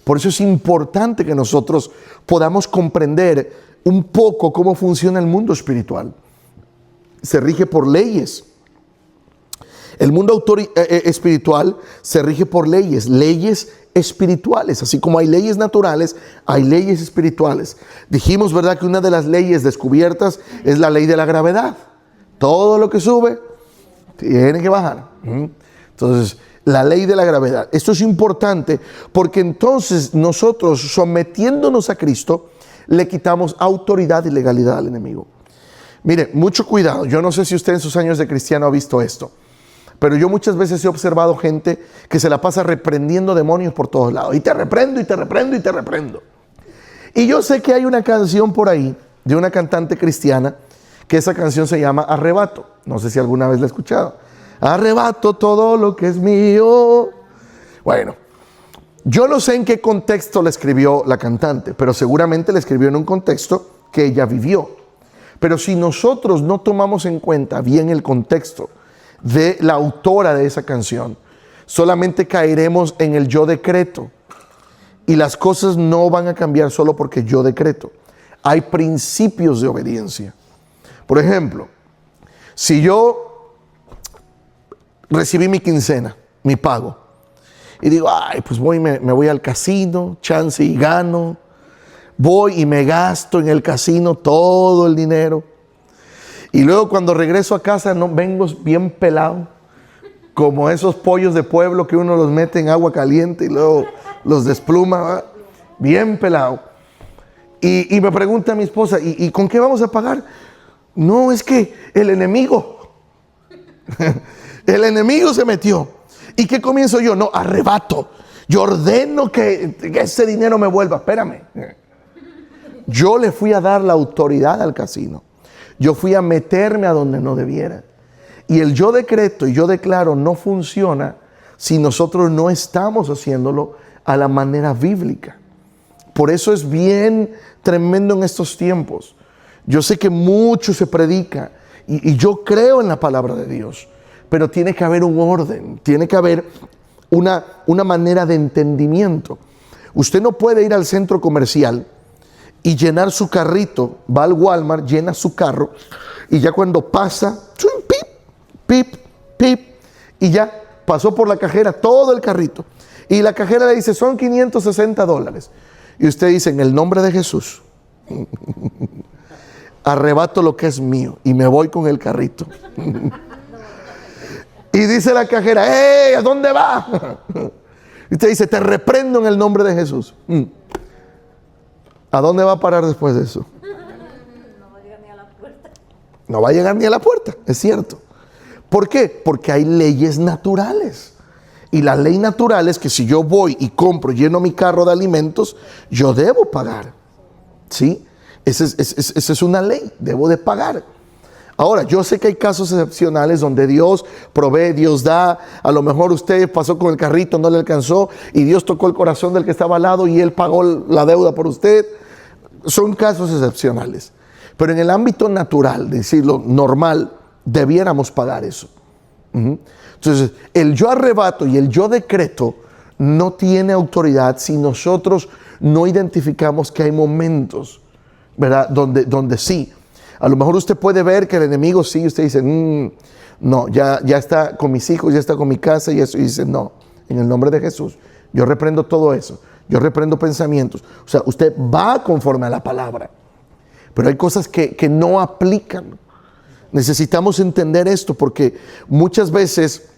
Por eso es importante que nosotros podamos comprender un poco cómo funciona el mundo espiritual. Se rige por leyes. El mundo espiritual se rige por leyes espirituales. Así como hay leyes naturales, hay leyes espirituales. Dijimos, ¿verdad?, que una de las leyes descubiertas es la ley de la gravedad. Todo lo que sube tiene que bajar. Entonces, la ley de la gravedad. Esto es importante porque entonces nosotros, sometiéndonos a Cristo, le quitamos autoridad y legalidad al enemigo. Mire, mucho cuidado. Yo no sé si usted en sus años de cristiano ha visto esto, pero yo muchas veces he observado gente que se la pasa reprendiendo demonios por todos lados. Y te reprendo, y te reprendo, y te reprendo. Y yo sé que hay una canción por ahí de una cantante cristiana que esa canción se llama Arrebato. No sé si alguna vez la he escuchado. arrebato todo lo que es mío. Bueno, yo no sé en qué contexto le escribió la cantante, pero seguramente le escribió en un contexto que ella vivió. Pero si nosotros no tomamos en cuenta bien el contexto de la autora de esa canción, solamente caeremos en el yo decreto. Y las cosas no van a cambiar solo porque yo decreto. Hay principios de obediencia. Por ejemplo, si yo recibí mi quincena, mi pago, y digo, ay, pues me voy al casino, chance y gano, voy y me gasto en el casino todo el dinero, y luego cuando regreso a casa no vengo bien pelado, como esos pollos de pueblo que uno los mete en agua caliente y luego los despluma, ¿verdad? Bien pelado. Y me pregunta mi esposa, ¿y con qué vamos a pagar? No, es que el enemigo se metió. ¿Y qué comienzo yo? No, arrebato. Yo ordeno que ese dinero me vuelva. Espérame. Yo le fui a dar la autoridad al casino. Yo fui a meterme a donde no debiera. Y el yo decreto y yo declaro no funciona si nosotros no estamos haciéndolo a la manera bíblica. Por eso es bien tremendo en estos tiempos. Yo sé que mucho se predica y yo creo en la palabra de Dios, pero tiene que haber un orden, tiene que haber una manera de entendimiento. Usted no puede ir al centro comercial y llenar su carrito, va al Walmart, llena su carro y ya cuando pasa, pip, pip, pip, y ya pasó por la cajera todo el carrito. Y la cajera le dice, son $560. Y usted dice, en el nombre de Jesús, arrebato lo que es mío y me voy con el carrito. Y dice la cajera, ¡hey! ¿A dónde va? Y usted dice, te reprendo en el nombre de Jesús. ¿A dónde va a parar después de eso? No va a llegar ni a la puerta. No va a llegar ni a la puerta, es cierto. ¿Por qué? Porque hay leyes naturales. Y la ley natural es que si yo voy y compro, lleno mi carro de alimentos, yo debo pagar. ¿Sí? Esa es una ley, debo de pagar. Ahora, yo sé que hay casos excepcionales donde Dios provee, Dios da. A lo mejor usted pasó con el carrito, no le alcanzó y Dios tocó el corazón del que estaba al lado y Él pagó la deuda por usted. Son casos excepcionales. Pero en el ámbito natural, decirlo normal, debiéramos pagar eso. Entonces, el yo arrebato y el yo decreto no tiene autoridad si nosotros no identificamos que hay momentos, ¿verdad? Donde sí. A lo mejor usted puede ver que el enemigo sí, usted dice, no, ya está con mis hijos, ya está con mi casa y eso. Y dice, no, en el nombre de Jesús, yo reprendo todo eso. Yo reprendo pensamientos. O sea, usted va conforme a la palabra. Pero hay cosas que no aplican. Necesitamos entender esto porque muchas veces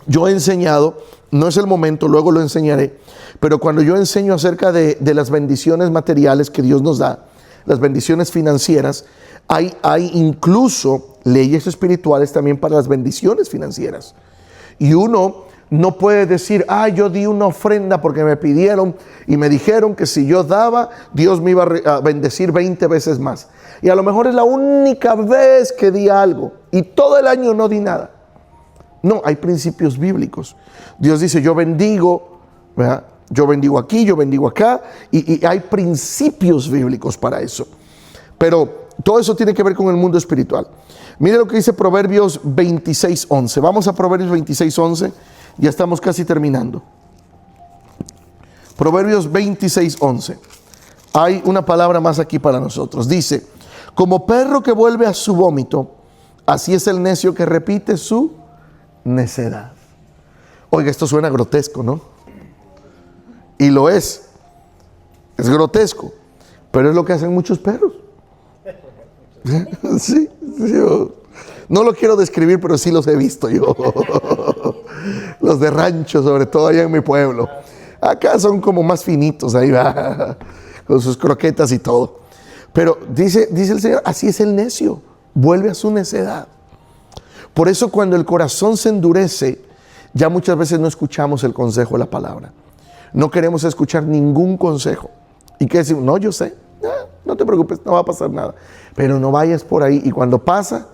yo he enseñado, no es el momento, luego lo enseñaré, pero cuando yo enseño acerca de las bendiciones materiales que Dios nos da, las bendiciones financieras, hay incluso leyes espirituales también para las bendiciones financieras. Y uno no puede decir, yo di una ofrenda porque me pidieron y me dijeron que si yo daba, Dios me iba a bendecir 20 veces más. Y a lo mejor es la única vez que di algo y todo el año no di nada. No, hay principios bíblicos. Dios dice, yo bendigo, ¿verdad? Yo bendigo aquí, yo bendigo acá, y hay principios bíblicos para eso. Pero todo eso tiene que ver con el mundo espiritual. Mire lo que dice Proverbios 26:11. Vamos a Proverbios 26:11. Ya estamos casi terminando. Proverbios 26:11. Hay una palabra más aquí para nosotros. Dice, como perro que vuelve a su vómito, así es el necio que repite su necedad. Oiga, esto suena grotesco, ¿no? Y lo es. Es grotesco. Pero es lo que hacen muchos perros. Sí, yo no lo quiero describir, pero sí los he visto yo. Los de rancho, sobre todo allá en mi pueblo. Acá son como más finitos, ahí va, con sus croquetas y todo. Pero dice el Señor, así es el necio, vuelve a su necedad. Por eso cuando el corazón se endurece, ya muchas veces no escuchamos el consejo de la palabra. No queremos escuchar ningún consejo. ¿Y qué decimos? No, yo sé, no te preocupes, no va a pasar nada. Pero no vayas por ahí y cuando pasa,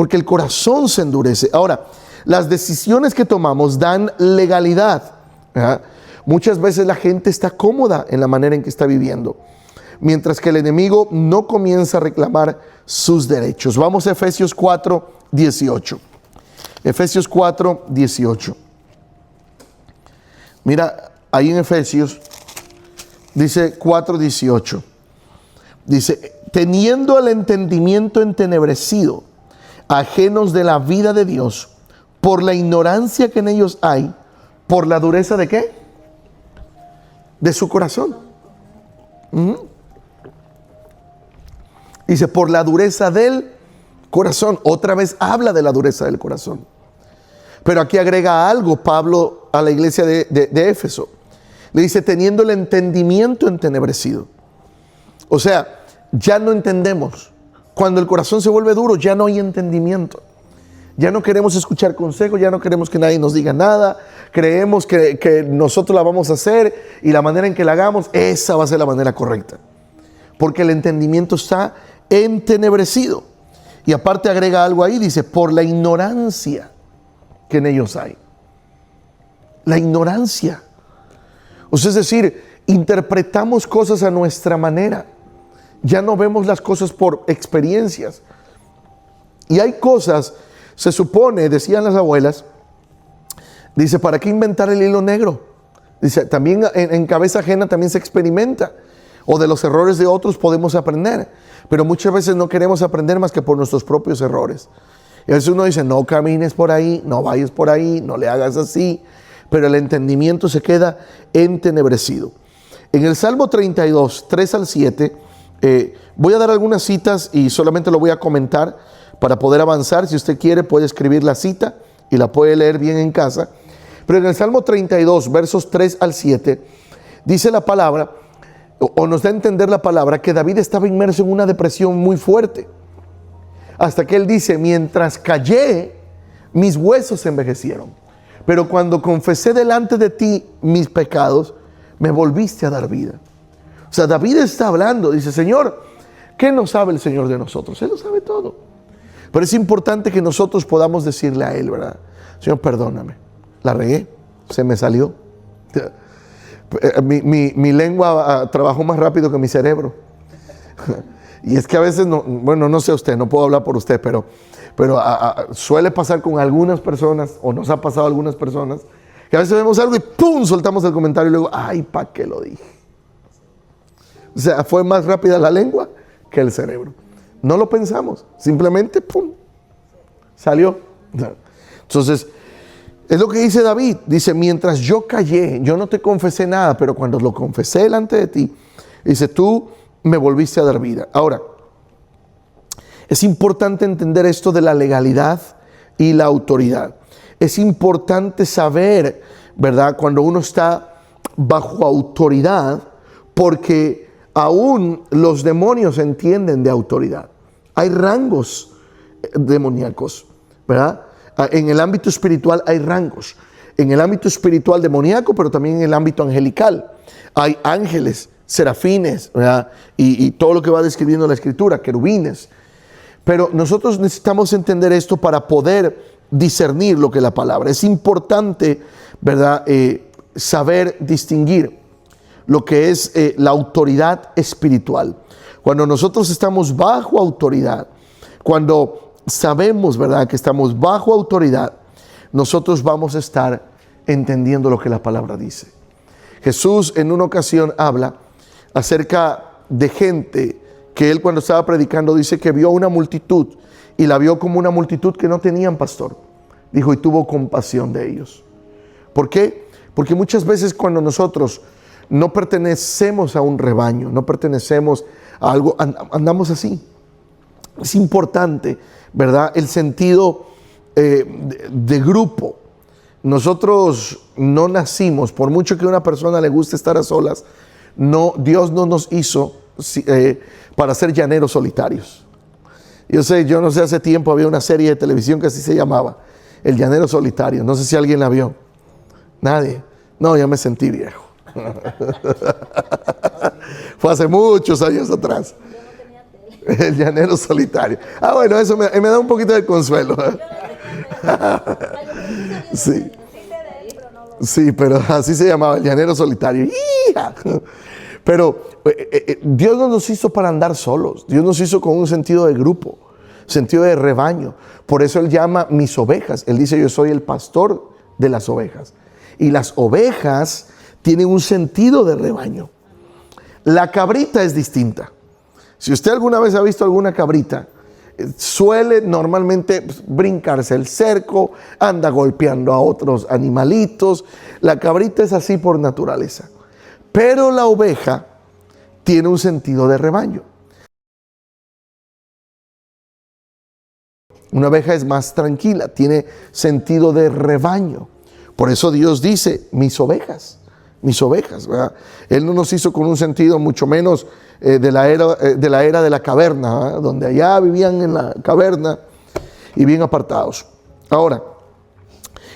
porque el corazón se endurece. Ahora, las decisiones que tomamos dan legalidad, ¿verdad? Muchas veces la gente está cómoda en la manera en que está viviendo, mientras que el enemigo no comienza a reclamar sus derechos. Vamos a Efesios 4, 18. Efesios 4, 18. Mira, ahí en Efesios dice 4, 18. Dice, teniendo el entendimiento entenebrecido, ajenos de la vida de Dios, por la ignorancia que en ellos hay, por la dureza ¿de qué? De su corazón. Dice, por la dureza del corazón. Otra vez habla de la dureza del corazón. Pero aquí agrega algo Pablo a la iglesia de Éfeso. Le dice, teniendo el entendimiento entenebrecido. O sea, ya no entendemos. Cuando el corazón se vuelve duro, ya no hay entendimiento. Ya no queremos escuchar consejos, ya no queremos que nadie nos diga nada. Creemos que nosotros la vamos a hacer y la manera en que la hagamos, esa va a ser la manera correcta. Porque el entendimiento está entenebrecido. Y aparte agrega algo ahí, dice, por la ignorancia que en ellos hay. La ignorancia. O sea, es decir, interpretamos cosas a nuestra manera. Ya no vemos las cosas por experiencias. Y hay cosas, se supone, decían las abuelas, dice, ¿para qué inventar el hilo negro? Dice, también en cabeza ajena también se experimenta. O de los errores de otros podemos aprender. Pero muchas veces no queremos aprender más que por nuestros propios errores. Y a veces uno dice, no camines por ahí, no vayas por ahí, no le hagas así. Pero el entendimiento se queda entenebrecido. En el Salmo 32, 3 al 7, voy a dar algunas citas y solamente lo voy a comentar para poder avanzar. Si usted quiere puede escribir la cita y la puede leer bien en casa. Pero en el Salmo 32, versos 3 al 7, dice la palabra, o nos da a entender la palabra, que David estaba inmerso en una depresión muy fuerte. Hasta que él dice, mientras callé, mis huesos se envejecieron. Pero cuando confesé delante de ti mis pecados, me volviste a dar vida. O sea, David está hablando, dice, Señor, ¿qué no sabe el Señor de nosotros? Él lo sabe todo. Pero es importante que nosotros podamos decirle a Él, ¿verdad? Señor, perdóname, la regué, se me salió. Mi lengua trabajó más rápido que mi cerebro. Y es que a veces, no sé usted, no puedo hablar por usted, pero suele pasar con algunas personas, o nos ha pasado a algunas personas, que a veces vemos algo y ¡pum! Soltamos el comentario y luego, ¡ay, pa' qué lo dije! O sea, fue más rápida la lengua que el cerebro. No lo pensamos, simplemente ¡pum! Salió. Entonces, es lo que dice David. Dice, mientras yo callé, yo no te confesé nada, pero cuando lo confesé delante de ti, dice, tú me volviste a dar vida. Ahora, es importante entender esto de la legalidad y la autoridad. Es importante saber, ¿verdad?, cuando uno está bajo autoridad, porque aún los demonios entienden de autoridad. Hay rangos demoníacos, ¿verdad? En el ámbito espiritual hay rangos. En el ámbito espiritual demoníaco, pero también en el ámbito angelical. Hay ángeles, serafines, ¿verdad? Y todo lo que va describiendo la Escritura, querubines. Pero nosotros necesitamos entender esto para poder discernir lo que es la palabra. Es importante, ¿verdad?, saber distinguir lo que es la autoridad espiritual. Cuando nosotros estamos bajo autoridad, cuando sabemos, ¿verdad?, que estamos bajo autoridad, nosotros vamos a estar entendiendo lo que la palabra dice. Jesús en una ocasión habla acerca de gente que él, cuando estaba predicando, dice que vio una multitud y la vio como una multitud que no tenían pastor. Dijo, y tuvo compasión de ellos. ¿Por qué? Porque muchas veces cuando nosotros no pertenecemos a un rebaño, no pertenecemos a algo, andamos así. Es importante, ¿verdad?, el sentido de grupo. Nosotros no nacimos, por mucho que a una persona le guste estar a solas, Dios no nos hizo para ser llaneros solitarios. Yo no sé, hace tiempo había una serie de televisión que así se llamaba, El Llanero Solitario. No sé si alguien la vio. ¿Nadie? No, ya me sentí viejo. Fue hace muchos años atrás. El llanero solitario. Ah, bueno, eso me da un poquito de consuelo. Sí. Sí, pero así se llamaba, el llanero solitario. ¡Ia! Pero Dios no nos hizo para andar solos. Dios nos hizo con un sentido de grupo, sentido de rebaño. Por eso Él llama mis ovejas. Él dice, yo soy el pastor de las ovejas. Y las ovejas tienen un sentido de rebaño. La cabrita es distinta. Si usted alguna vez ha visto alguna cabrita, suele normalmente brincarse el cerco, anda golpeando a otros animalitos. La cabrita es así por naturaleza. Pero la oveja tiene un sentido de rebaño. Una oveja es más tranquila, tiene sentido de rebaño. Por eso Dios dice, mis ovejas, ¿verdad? Él no nos hizo con un sentido mucho menos de la era de la caverna, ¿verdad? Donde allá vivían en la caverna y bien apartados. Ahora,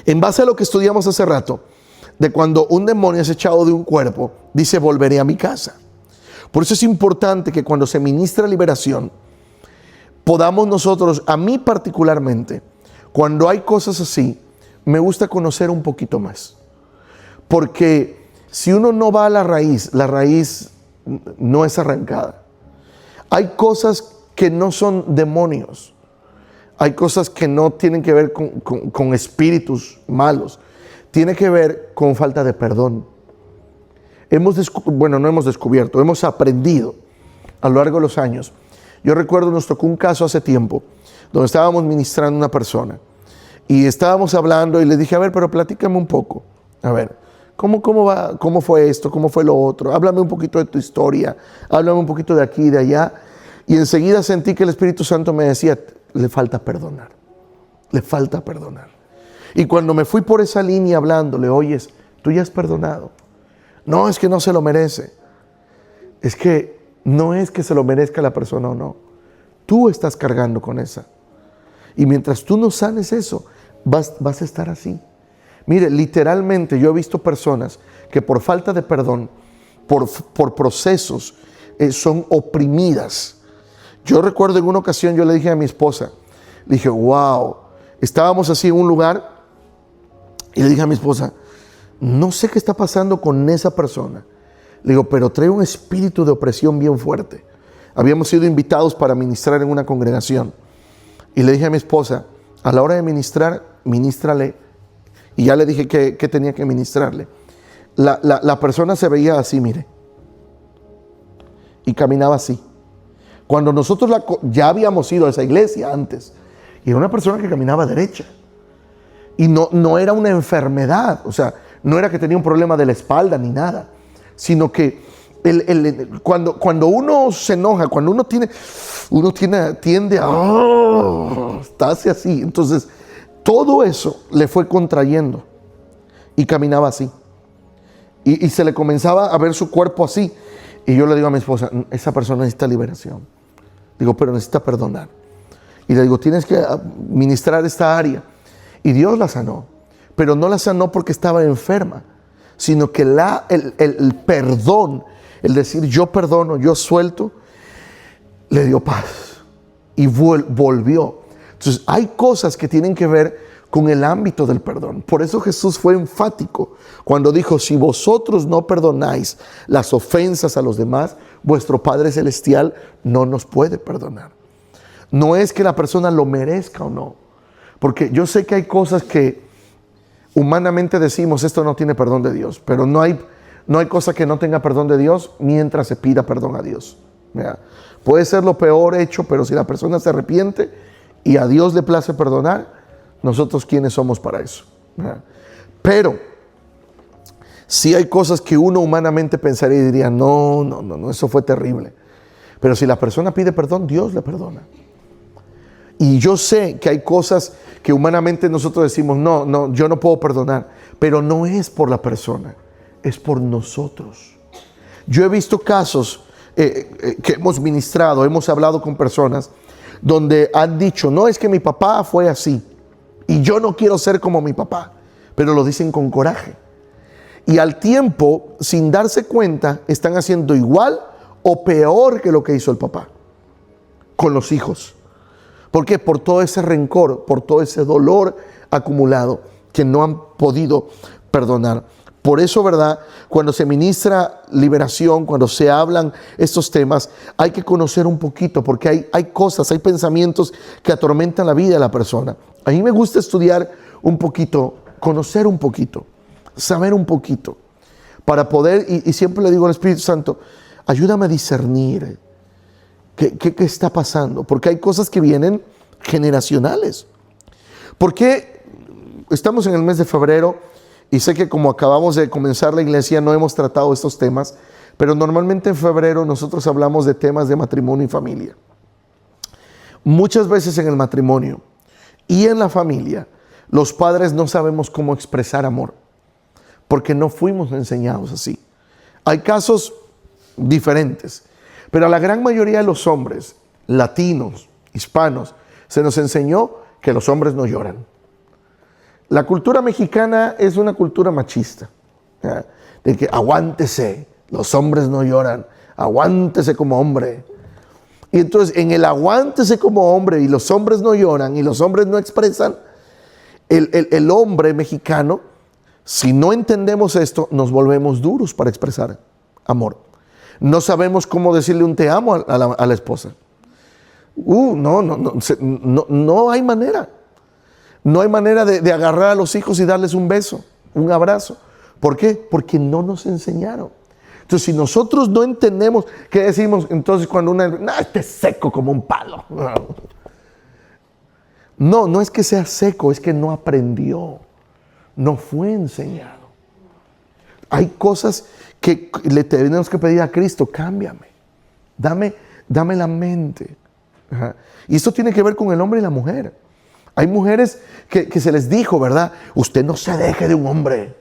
en base a lo que estudiamos hace rato, de cuando un demonio es echado de un cuerpo, dice, volveré a mi casa. Por eso es importante que cuando se ministra liberación, podamos nosotros, a mí particularmente, cuando hay cosas así, me gusta conocer un poquito más. Porque si uno no va a la raíz no es arrancada. Hay cosas que no son demonios. Hay cosas que no tienen que ver con espíritus malos. Tiene que ver con falta de perdón. No hemos descubierto, hemos aprendido a lo largo de los años. Yo recuerdo, nos tocó un caso hace tiempo, donde estábamos ministrando a una persona. Y estábamos hablando y le dije, a ver, pero platícame un poco. A ver, ¿cómo va? ¿Cómo fue esto? ¿Cómo fue lo otro? Háblame un poquito de tu historia. Háblame un poquito de aquí y de allá. Y enseguida sentí que el Espíritu Santo me decía, le falta perdonar. Le falta perdonar. Y cuando me fui por esa línea hablándole, oyes, tú ya has perdonado. No, es que no se lo merece. Es que no es que se lo merezca la persona o no. Tú estás cargando con esa. Y mientras tú no sanes eso, vas a estar así. Mire, literalmente yo he visto personas que por falta de perdón, por procesos, son oprimidas. Yo recuerdo en una ocasión, yo le dije a mi esposa, le dije, wow, estábamos así en un lugar y le dije a mi esposa, no sé qué está pasando con esa persona. Le digo, pero trae un espíritu de opresión bien fuerte. Habíamos sido invitados para ministrar en una congregación. Y le dije a mi esposa, a la hora de ministrar, ministrale. Y ya le dije que tenía que ministrarle. La persona se veía así, mire. Y caminaba así. Cuando nosotros ya habíamos ido a esa iglesia antes. Y era una persona que caminaba derecha. Y no era una enfermedad. O sea, no era que tenía un problema de la espalda ni nada. Sino que cuando uno se enoja, cuando uno tiende a estarse así. Entonces, todo eso le fue contrayendo y caminaba así. Y se le comenzaba a ver su cuerpo así. Y yo le digo a mi esposa, esa persona necesita liberación. Digo, pero necesita perdonar. Y le digo, tienes que ministrar esta área. Y Dios la sanó. Pero no la sanó porque estaba enferma, sino que el perdón, el decir yo perdono, yo suelto, le dio paz y volvió. Entonces hay cosas que tienen que ver con el ámbito del perdón. Por eso Jesús fue enfático cuando dijo, si vosotros no perdonáis las ofensas a los demás, vuestro Padre Celestial no nos puede perdonar. No es que la persona lo merezca o no, porque yo sé que hay cosas que humanamente decimos, esto no tiene perdón de Dios, pero no hay cosa que no tenga perdón de Dios mientras se pida perdón a Dios. ¿Verdad? Puede ser lo peor hecho, pero si la persona se arrepiente y a Dios le place perdonar, nosotros quiénes somos para eso. ¿Verdad? Pero sí hay cosas que uno humanamente pensaría y diría, no, eso fue terrible. Pero si la persona pide perdón, Dios le perdona. Y yo sé que hay cosas que humanamente nosotros decimos, no, yo no puedo perdonar. Pero no es por la persona, es por nosotros. Yo he visto casos que hemos ministrado, hemos hablado con personas donde han dicho, no, es que mi papá fue así y yo no quiero ser como mi papá. Pero lo dicen con coraje. Y al tiempo, sin darse cuenta, están haciendo igual o peor que lo que hizo el papá. con los hijos. ¿Por qué? Por todo ese rencor, por todo ese dolor acumulado que no han podido perdonar. Por eso, ¿verdad? Cuando se ministra liberación, cuando se hablan estos temas, hay que conocer un poquito, porque hay cosas, hay pensamientos que atormentan la vida de la persona. A mí me gusta estudiar un poquito, conocer un poquito, saber un poquito, para poder, y siempre le digo al Espíritu Santo, ayúdame a discernir qué está pasando, porque hay cosas que vienen generacionales. Porque estamos en el mes de febrero, y sé que como acabamos de comenzar la iglesia no hemos tratado estos temas, pero normalmente en febrero nosotros hablamos de temas de matrimonio y familia. Muchas veces en el matrimonio y en la familia, los padres no sabemos cómo expresar amor, porque no fuimos enseñados así. Hay casos diferentes, pero a la gran mayoría de los hombres, latinos, hispanos, se nos enseñó que los hombres no lloran. La cultura mexicana es una cultura machista, ¿ya? De que aguántese, los hombres no lloran, aguántese como hombre. Y entonces en el aguántese como hombre y los hombres no lloran y los hombres no expresan, el hombre mexicano, si no entendemos esto, nos volvemos duros para expresar amor. No sabemos cómo decirle un te amo a la esposa. No hay manera. No hay manera de agarrar a los hijos y darles un beso, un abrazo. ¿Por qué? Porque no nos enseñaron. Entonces, si nosotros no entendemos, ¿qué decimos? Entonces, cuando este es seco como un palo. No es que sea seco, es que no aprendió. No fue enseñado. Hay cosas que le tenemos que pedir a Cristo, cámbiame. Dame la mente. Ajá. Y esto tiene que ver con el hombre y la mujer. Hay mujeres que se les dijo, ¿verdad? Usted no se deje de un hombre.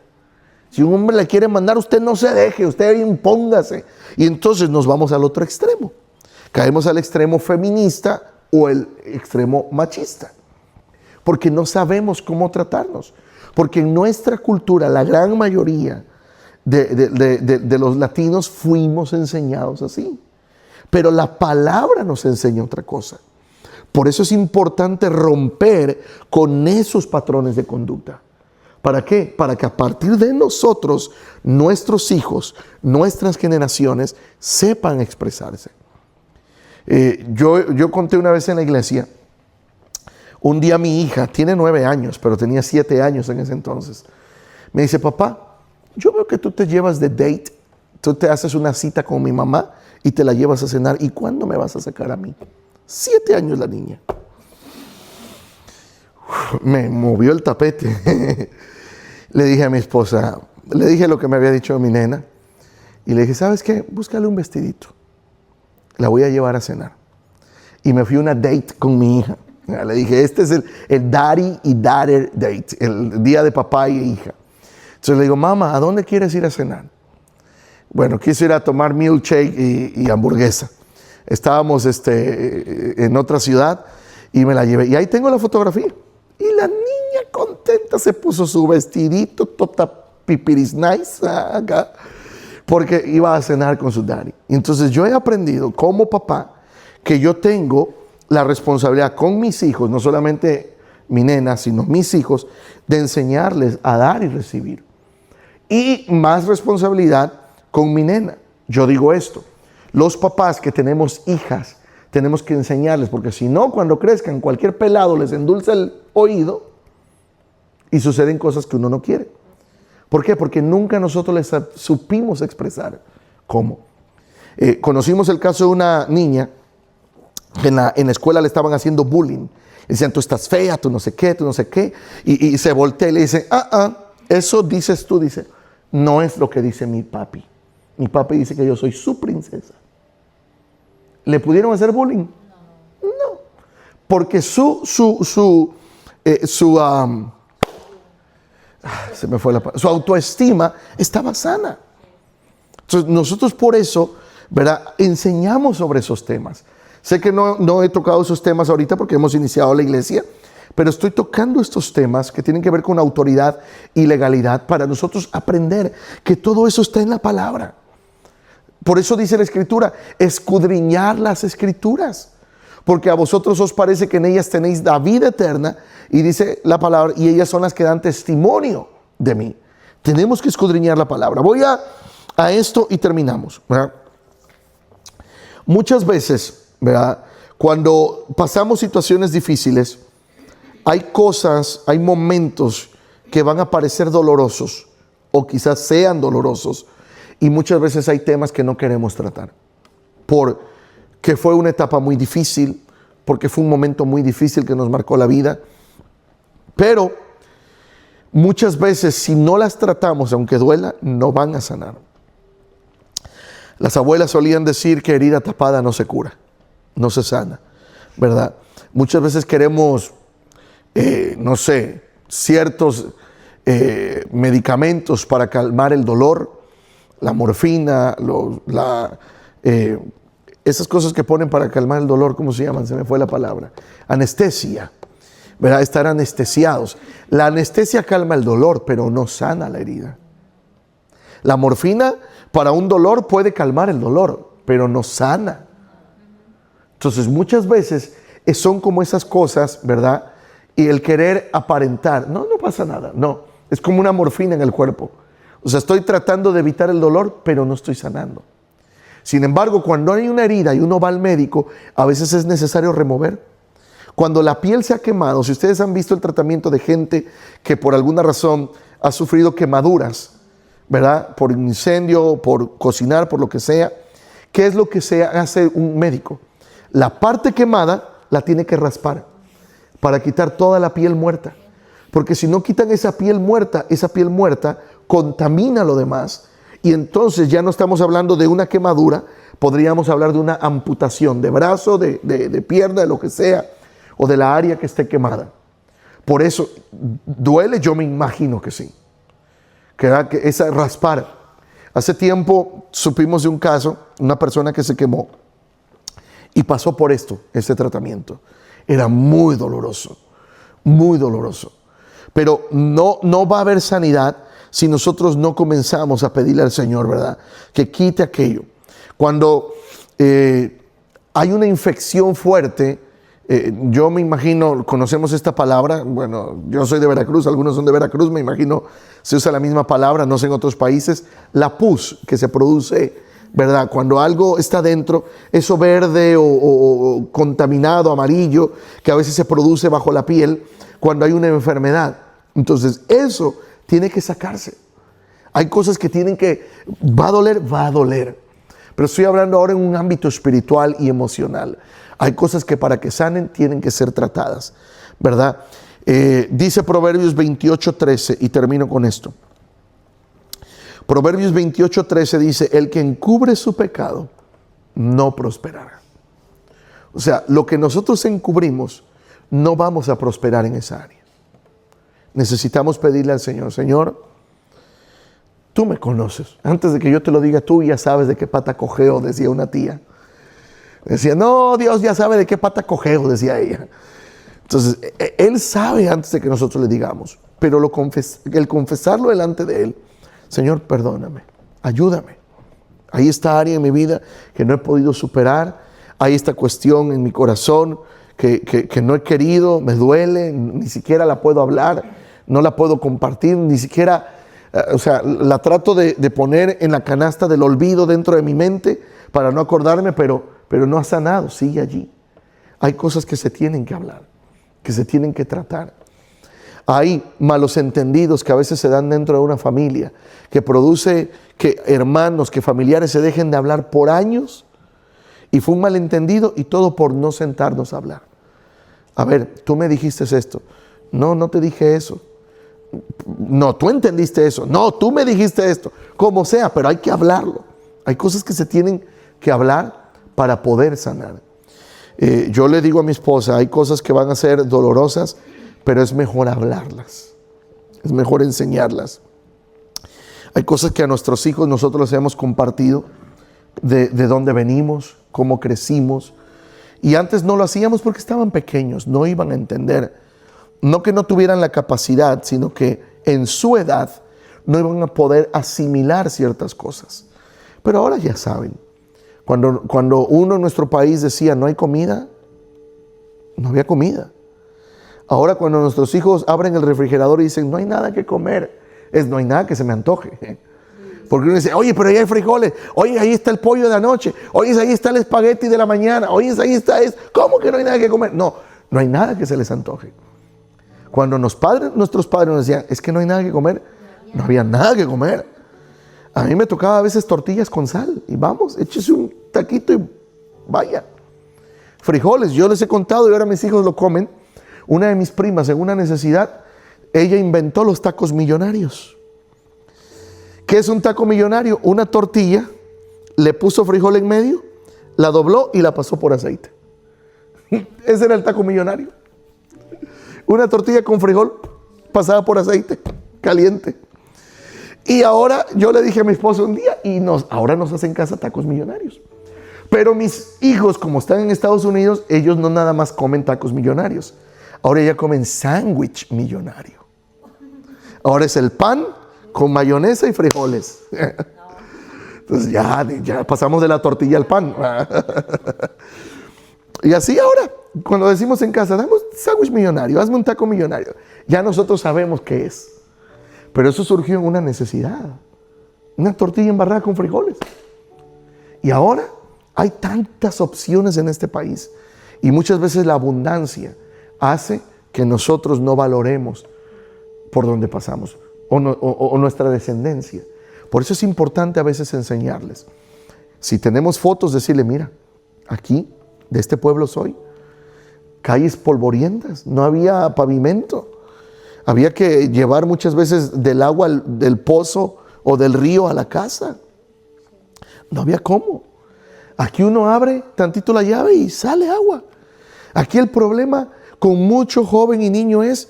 Si un hombre le quiere mandar, usted no se deje, usted impóngase. Y entonces nos vamos al otro extremo. Caemos al extremo feminista o el extremo machista. Porque no sabemos cómo tratarnos. Porque en nuestra cultura, la gran mayoría de los latinos fuimos enseñados así. Pero la palabra nos enseña otra cosa. Por eso es importante romper con esos patrones de conducta. ¿Para qué? Para que a partir de nosotros, nuestros hijos, nuestras generaciones, sepan expresarse. Yo conté una vez en la iglesia, un día mi hija, tiene 9 años, pero tenía 7 años en ese entonces, me dice, papá, yo veo que tú te llevas de date, tú te haces una cita con mi mamá y te la llevas a cenar, ¿y cuándo me vas a sacar a mí? 7 años la niña. Me movió el tapete. Le dije a mi esposa, le dije lo que me había dicho mi nena, y le dije, ¿sabes qué? Búscale un vestidito. La voy a llevar a cenar. Y me fui a una date con mi hija. Le dije, este es el daddy y daughter date, el día de papá y hija. Entonces le digo, mamá, ¿a dónde quieres ir a cenar? Bueno, quise ir a tomar milkshake y hamburguesa. Estábamos en otra ciudad y me la llevé. Y ahí tengo la fotografía. Y la niña contenta se puso su vestidito, tota pipiris nice, acá, porque iba a cenar con su daddy. Y entonces yo he aprendido como papá que yo tengo la responsabilidad con mis hijos, no solamente mi nena, sino mis hijos, de enseñarles a dar y recibir. Y más responsabilidad con mi nena. Yo digo esto. Los papás que tenemos hijas, tenemos que enseñarles, porque si no, cuando crezcan, cualquier pelado les endulza el oído y suceden cosas que uno no quiere. ¿Por qué? Porque nunca nosotros les supimos expresar cómo. Conocimos el caso de una niña que en la escuela le estaban haciendo bullying. Decían, tú estás fea, tú no sé qué, y se voltea y le dice, eso dices tú, dice, no es lo que dice mi papi. Mi papi dice que yo soy su princesa. ¿Le pudieron hacer bullying? No. Porque su autoestima estaba sana. Entonces nosotros por eso, ¿verdad?, enseñamos sobre esos temas. Sé que no he tocado esos temas ahorita porque hemos iniciado la iglesia, pero estoy tocando estos temas que tienen que ver con autoridad y legalidad para nosotros aprender que todo eso está en la palabra. Por eso dice la Escritura, escudriñar las Escrituras. porque a vosotros os parece que en ellas tenéis la vida eterna, y dice la palabra, y ellas son las que dan testimonio de mí. Tenemos que escudriñar la palabra. Voy a esto y terminamos, ¿verdad? Muchas veces, ¿verdad?, cuando pasamos situaciones difíciles, hay cosas, hay momentos que van a parecer dolorosos o quizás sean dolorosos, y muchas veces hay temas que no queremos tratar porque fue una etapa muy difícil, porque fue un momento muy difícil que nos marcó la vida. Pero muchas veces, si no las tratamos, aunque duela, no van a sanar. Las abuelas solían decir que herida tapada no se cura, no se sana, ¿verdad? Muchas veces queremos, no sé, ciertos medicamentos para calmar el dolor, la morfina, esas cosas que ponen para calmar el dolor, ¿cómo se llaman? Se me fue la palabra. Anestesia, ¿verdad? Estar anestesiados. La anestesia calma el dolor, pero no sana la herida. La morfina para un dolor puede calmar el dolor, pero no sana. Entonces muchas veces son como esas cosas, ¿verdad? Y el querer aparentar, no pasa nada, no. Es como una morfina en el cuerpo. O sea, estoy tratando de evitar el dolor, pero no estoy sanando. Sin embargo, cuando hay una herida y uno va al médico, a veces es necesario remover. Cuando la piel se ha quemado, si ustedes han visto el tratamiento de gente que por alguna razón ha sufrido quemaduras, ¿verdad? Por incendio, por cocinar, por lo que sea, ¿qué es lo que se hace un médico? La parte quemada la tiene que raspar para quitar toda la piel muerta. Porque si no quitan esa piel muerta contamina lo demás. Y entonces ya no estamos hablando de una quemadura, podríamos hablar de una amputación de brazo, de pierna, de lo que sea, o de la área que esté quemada. Por eso, ¿duele? Yo me imagino que sí. Que esa raspar. Hace tiempo supimos de un caso, una persona que se quemó y pasó por este tratamiento. Era muy doloroso, muy doloroso. Pero no va a haber sanidad si nosotros no comenzamos a pedirle al Señor, ¿verdad?, que quite aquello. Cuando hay una infección fuerte, yo me imagino, conocemos esta palabra, bueno, yo soy de Veracruz, algunos son de Veracruz, me imagino se usa la misma palabra, no sé en otros países, la pus que se produce, ¿verdad? Cuando algo está dentro, eso verde o contaminado, amarillo, que a veces se produce bajo la piel cuando hay una enfermedad. Entonces eso tiene que sacarse. Hay cosas que va a doler. Pero estoy hablando ahora en un ámbito espiritual y emocional. Hay cosas que para que sanen tienen que ser tratadas, ¿verdad? Dice Proverbios 28:13, y termino con esto. Proverbios 28:13 dice, el que encubre su pecado no prosperará. O sea, lo que nosotros encubrimos, no vamos a prosperar en esa área. Necesitamos pedirle al Señor, Señor, tú me conoces. Antes de que yo te lo diga, tú ya sabes de qué pata cojeo, decía una tía. Decía, no, Dios ya sabe de qué pata cojeo, decía ella. Entonces, Él sabe antes de que nosotros le digamos. Pero el confesarlo delante de Él, Señor, perdóname, ayúdame. Hay esta área en mi vida que no he podido superar. Hay esta cuestión en mi corazón que no he querido, me duele, ni siquiera la puedo hablar, no la puedo compartir, ni siquiera, o sea, la trato de poner en la canasta del olvido dentro de mi mente para no acordarme, pero no ha sanado, sigue allí. Hay cosas que se tienen que hablar, que se tienen que tratar. Hay malos entendidos que a veces se dan dentro de una familia, que produce que hermanos, que familiares se dejen de hablar por años, y fue un malentendido y todo por no sentarnos a hablar. A ver, tú me dijiste esto. No te dije eso. No, tú entendiste eso. No, tú me dijiste esto. Como sea, pero hay que hablarlo. Hay cosas que se tienen que hablar para poder sanar. Yo le digo a mi esposa, hay cosas que van a ser dolorosas, pero es mejor hablarlas. Es mejor enseñarlas. Hay cosas que a nuestros hijos nosotros les hemos compartido, de dónde venimos, cómo crecimos. Y antes no lo hacíamos porque estaban pequeños, no iban a entender. No que no tuvieran la capacidad, sino que en su edad no iban a poder asimilar ciertas cosas. Pero ahora ya saben. Cuando uno en nuestro país decía no hay comida, No había comida. Ahora cuando nuestros hijos abren el refrigerador y dicen, no hay nada que comer, no hay nada que se me antoje. Porque uno dice, oye, pero ahí hay frijoles, oye, ahí está el pollo de anoche, oye, ahí está el espagueti de la mañana, oye, ahí está esto. ¿Cómo que no hay nada que comer? No, no hay nada que se les antoje. Cuando nuestros padres nos decían, es que no hay nada que comer, no había nada que comer. A mí me tocaba a veces tortillas con sal, y vamos, échese un taquito y vaya. Frijoles, yo les he contado y ahora mis hijos lo comen. Una de mis primas, en una necesidad, ella inventó los tacos millonarios. ¿Qué es un taco millonario? Una tortilla, le puso frijol en medio, la dobló y la pasó por aceite. Ese era el taco millonario. Una tortilla con frijol pasada por aceite caliente. Y ahora yo le dije a mi esposo un día, ahora nos hacen en casa tacos millonarios. Pero mis hijos, como están en Estados Unidos, ellos no nada más comen tacos millonarios. Ahora ya comen sándwich millonario. Ahora es el pan con mayonesa y frijoles. Entonces ya pasamos de la tortilla al pan. Y así ahora, cuando decimos en casa, dame un sándwich millonario, hazme un taco millonario, ya nosotros sabemos qué es. Pero eso surgió en una necesidad. Una tortilla embarrada con frijoles. Y ahora hay tantas opciones en este país. Y muchas veces la abundancia hace que nosotros no valoremos por donde pasamos o nuestra descendencia. Por eso es importante a veces enseñarles. Si tenemos fotos, decirle, mira, aquí, de este pueblo soy. Calles polvorientas, no había pavimento. Había que llevar muchas veces del agua del pozo o del río a la casa. No había cómo. Aquí uno abre tantito la llave y sale agua. Aquí el problema con mucho joven y niño es,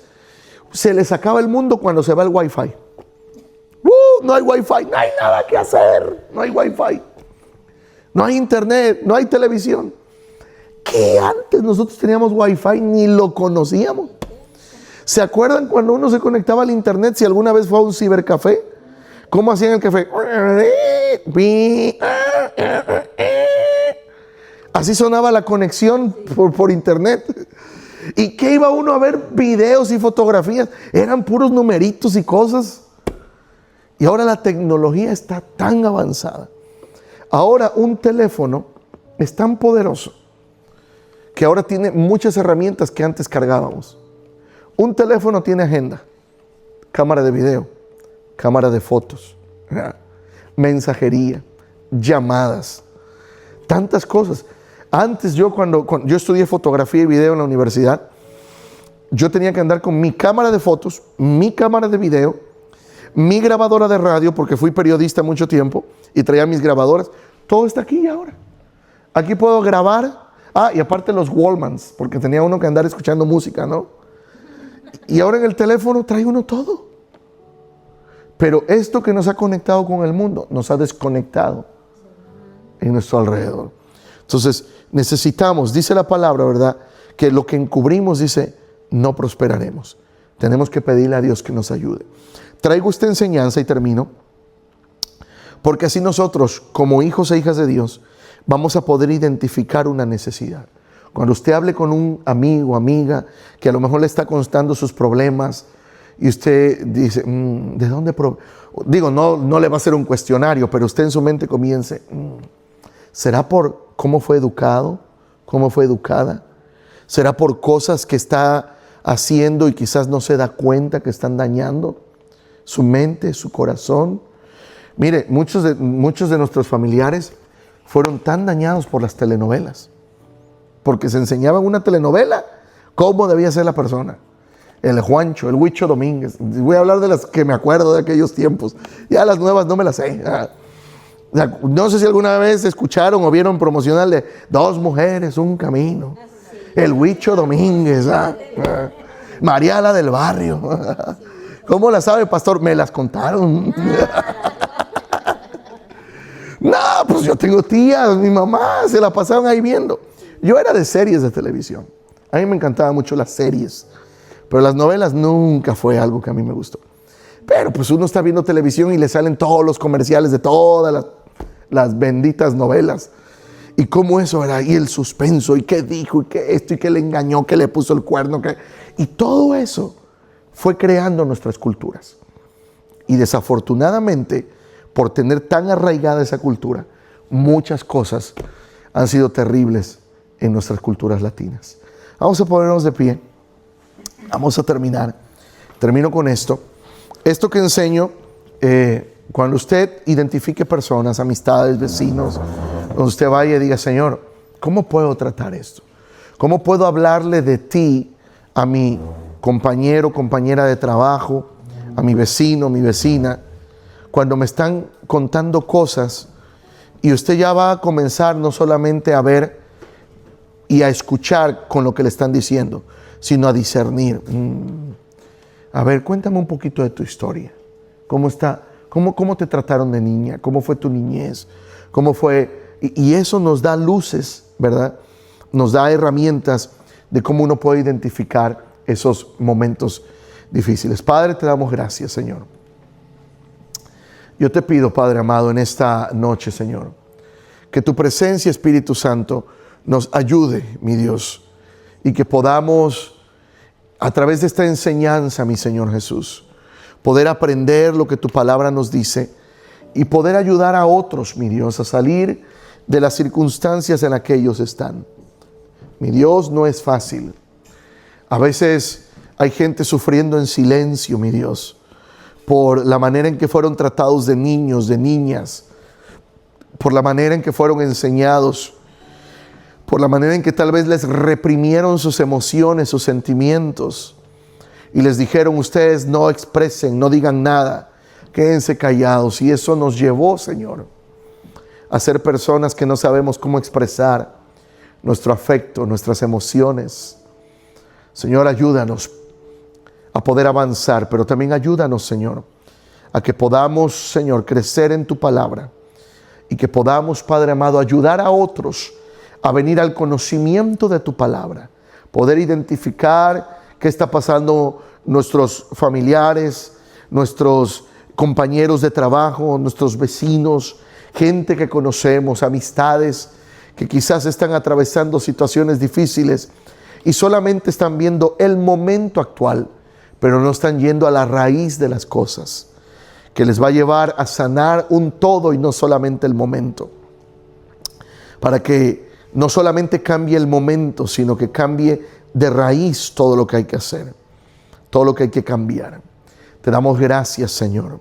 se les acaba el mundo cuando se va el wifi. No hay wifi, no hay nada que hacer, no hay wifi. No hay internet, no hay televisión. Que antes nosotros teníamos wifi, ni lo conocíamos. ¿Se acuerdan cuando uno se conectaba al internet, si alguna vez fue a un cibercafé? ¿Cómo hacían el café? Así sonaba la conexión por internet. ¿Y qué iba uno a ver? Videos y fotografías. Eran puros numeritos y cosas. Y ahora la tecnología está tan avanzada. Ahora un teléfono es tan poderoso que ahora tiene muchas herramientas que antes cargábamos. Un teléfono tiene agenda, cámara de video, cámara de fotos, mensajería, llamadas, tantas cosas. Antes cuando yo estudié fotografía y video en la universidad, yo tenía que andar con mi cámara de fotos, mi cámara de video, mi grabadora de radio, porque fui periodista mucho tiempo y traía mis grabadoras. Todo está aquí ahora. Aquí puedo grabar. Y aparte los Walkmans, porque tenía uno que andar escuchando música, ¿no? Y ahora en el teléfono trae uno todo. Pero esto que nos ha conectado con el mundo, nos ha desconectado en nuestro alrededor. Entonces, necesitamos, dice la palabra, ¿verdad? Que lo que encubrimos, dice, no prosperaremos. Tenemos que pedirle a Dios que nos ayude. Traigo esta enseñanza y termino. Porque así nosotros, como hijos e hijas de Dios, vamos a poder identificar una necesidad. Cuando usted hable con un amigo, amiga, que a lo mejor le está contando sus problemas, y usted dice, ¿de dónde? Digo, no le va a hacer un cuestionario, pero usted en su mente comience, ¿será por cómo fue educado? ¿Cómo fue educada? ¿Será por cosas que está haciendo y quizás no se da cuenta que están dañando su mente, su corazón? Mire, muchos de nuestros familiares fueron tan dañados por las telenovelas, porque se enseñaba en una telenovela cómo debía ser la persona. El Juancho, el Huicho Domínguez. Voy a hablar de las que me acuerdo de aquellos tiempos. Ya las nuevas no me las sé. No sé si alguna vez escucharon o vieron promocional de 2 mujeres, un camino. El Huicho Domínguez. María la del barrio. ¿Cómo la sabe, pastor? Me las contaron. No, pues yo tengo tías, mi mamá, se la pasaban ahí viendo. Yo era de series de televisión. A mí me encantaban mucho las series. Pero las novelas nunca fue algo que a mí me gustó. Pero pues uno está viendo televisión y le salen todos los comerciales de todas las benditas novelas. Y cómo eso era, y el suspenso, y qué dijo, y qué esto, y qué le engañó, que le puso el cuerno. Y todo eso fue creando nuestras culturas. Y desafortunadamente, por tener tan arraigada esa cultura, muchas cosas han sido terribles en nuestras culturas latinas. Vamos a ponernos de pie. Vamos a terminar. Termino con esto. Esto que enseño, cuando usted identifique personas, amistades, vecinos, cuando usted vaya y diga, Señor, ¿cómo puedo tratar esto? ¿Cómo puedo hablarle de ti a mi compañero, compañera de trabajo, a mi vecino, mi vecina, cuando me están contando cosas y usted ya va a comenzar no solamente a ver y a escuchar con lo que le están diciendo, sino a discernir? A ver, cuéntame un poquito de tu historia. ¿Cómo está? ¿Cómo te trataron de niña? ¿Cómo fue tu niñez? ¿Cómo fue? Y eso nos da luces, ¿verdad? Nos da herramientas de cómo uno puede identificar esos momentos difíciles. Padre, te damos gracias, Señor. Yo te pido, Padre amado, en esta noche, Señor, que tu presencia, Espíritu Santo, nos ayude, mi Dios, y que podamos, a través de esta enseñanza, mi Señor Jesús, poder aprender lo que tu palabra nos dice y poder ayudar a otros, mi Dios, a salir de las circunstancias en las que ellos están. Mi Dios, no es fácil. A veces hay gente sufriendo en silencio, mi Dios, por la manera en que fueron tratados de niños, de niñas, por la manera en que fueron enseñados, por la manera en que tal vez les reprimieron sus emociones, sus sentimientos, y les dijeron, ustedes no expresen, no digan nada, quédense callados. Y eso nos llevó, Señor, a ser personas que no sabemos cómo expresar nuestro afecto, nuestras emociones. Señor, ayúdanos a poder avanzar, pero también ayúdanos, Señor, a que podamos, Señor, crecer en tu palabra y que podamos, Padre amado, ayudar a otros a venir al conocimiento de tu palabra, poder identificar qué está pasando nuestros familiares, nuestros compañeros de trabajo, nuestros vecinos, gente que conocemos, amistades que quizás están atravesando situaciones difíciles y solamente están viendo el momento actual, pero no están yendo a la raíz de las cosas, que les va a llevar a sanar un todo y no solamente el momento. Para que no solamente cambie el momento, sino que cambie de raíz todo lo que hay que hacer, todo lo que hay que cambiar. Te damos gracias, Señor,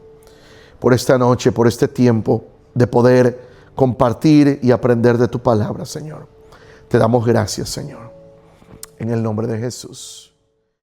por esta noche, por este tiempo de poder compartir y aprender de tu palabra, Señor. Te damos gracias, Señor, en el nombre de Jesús.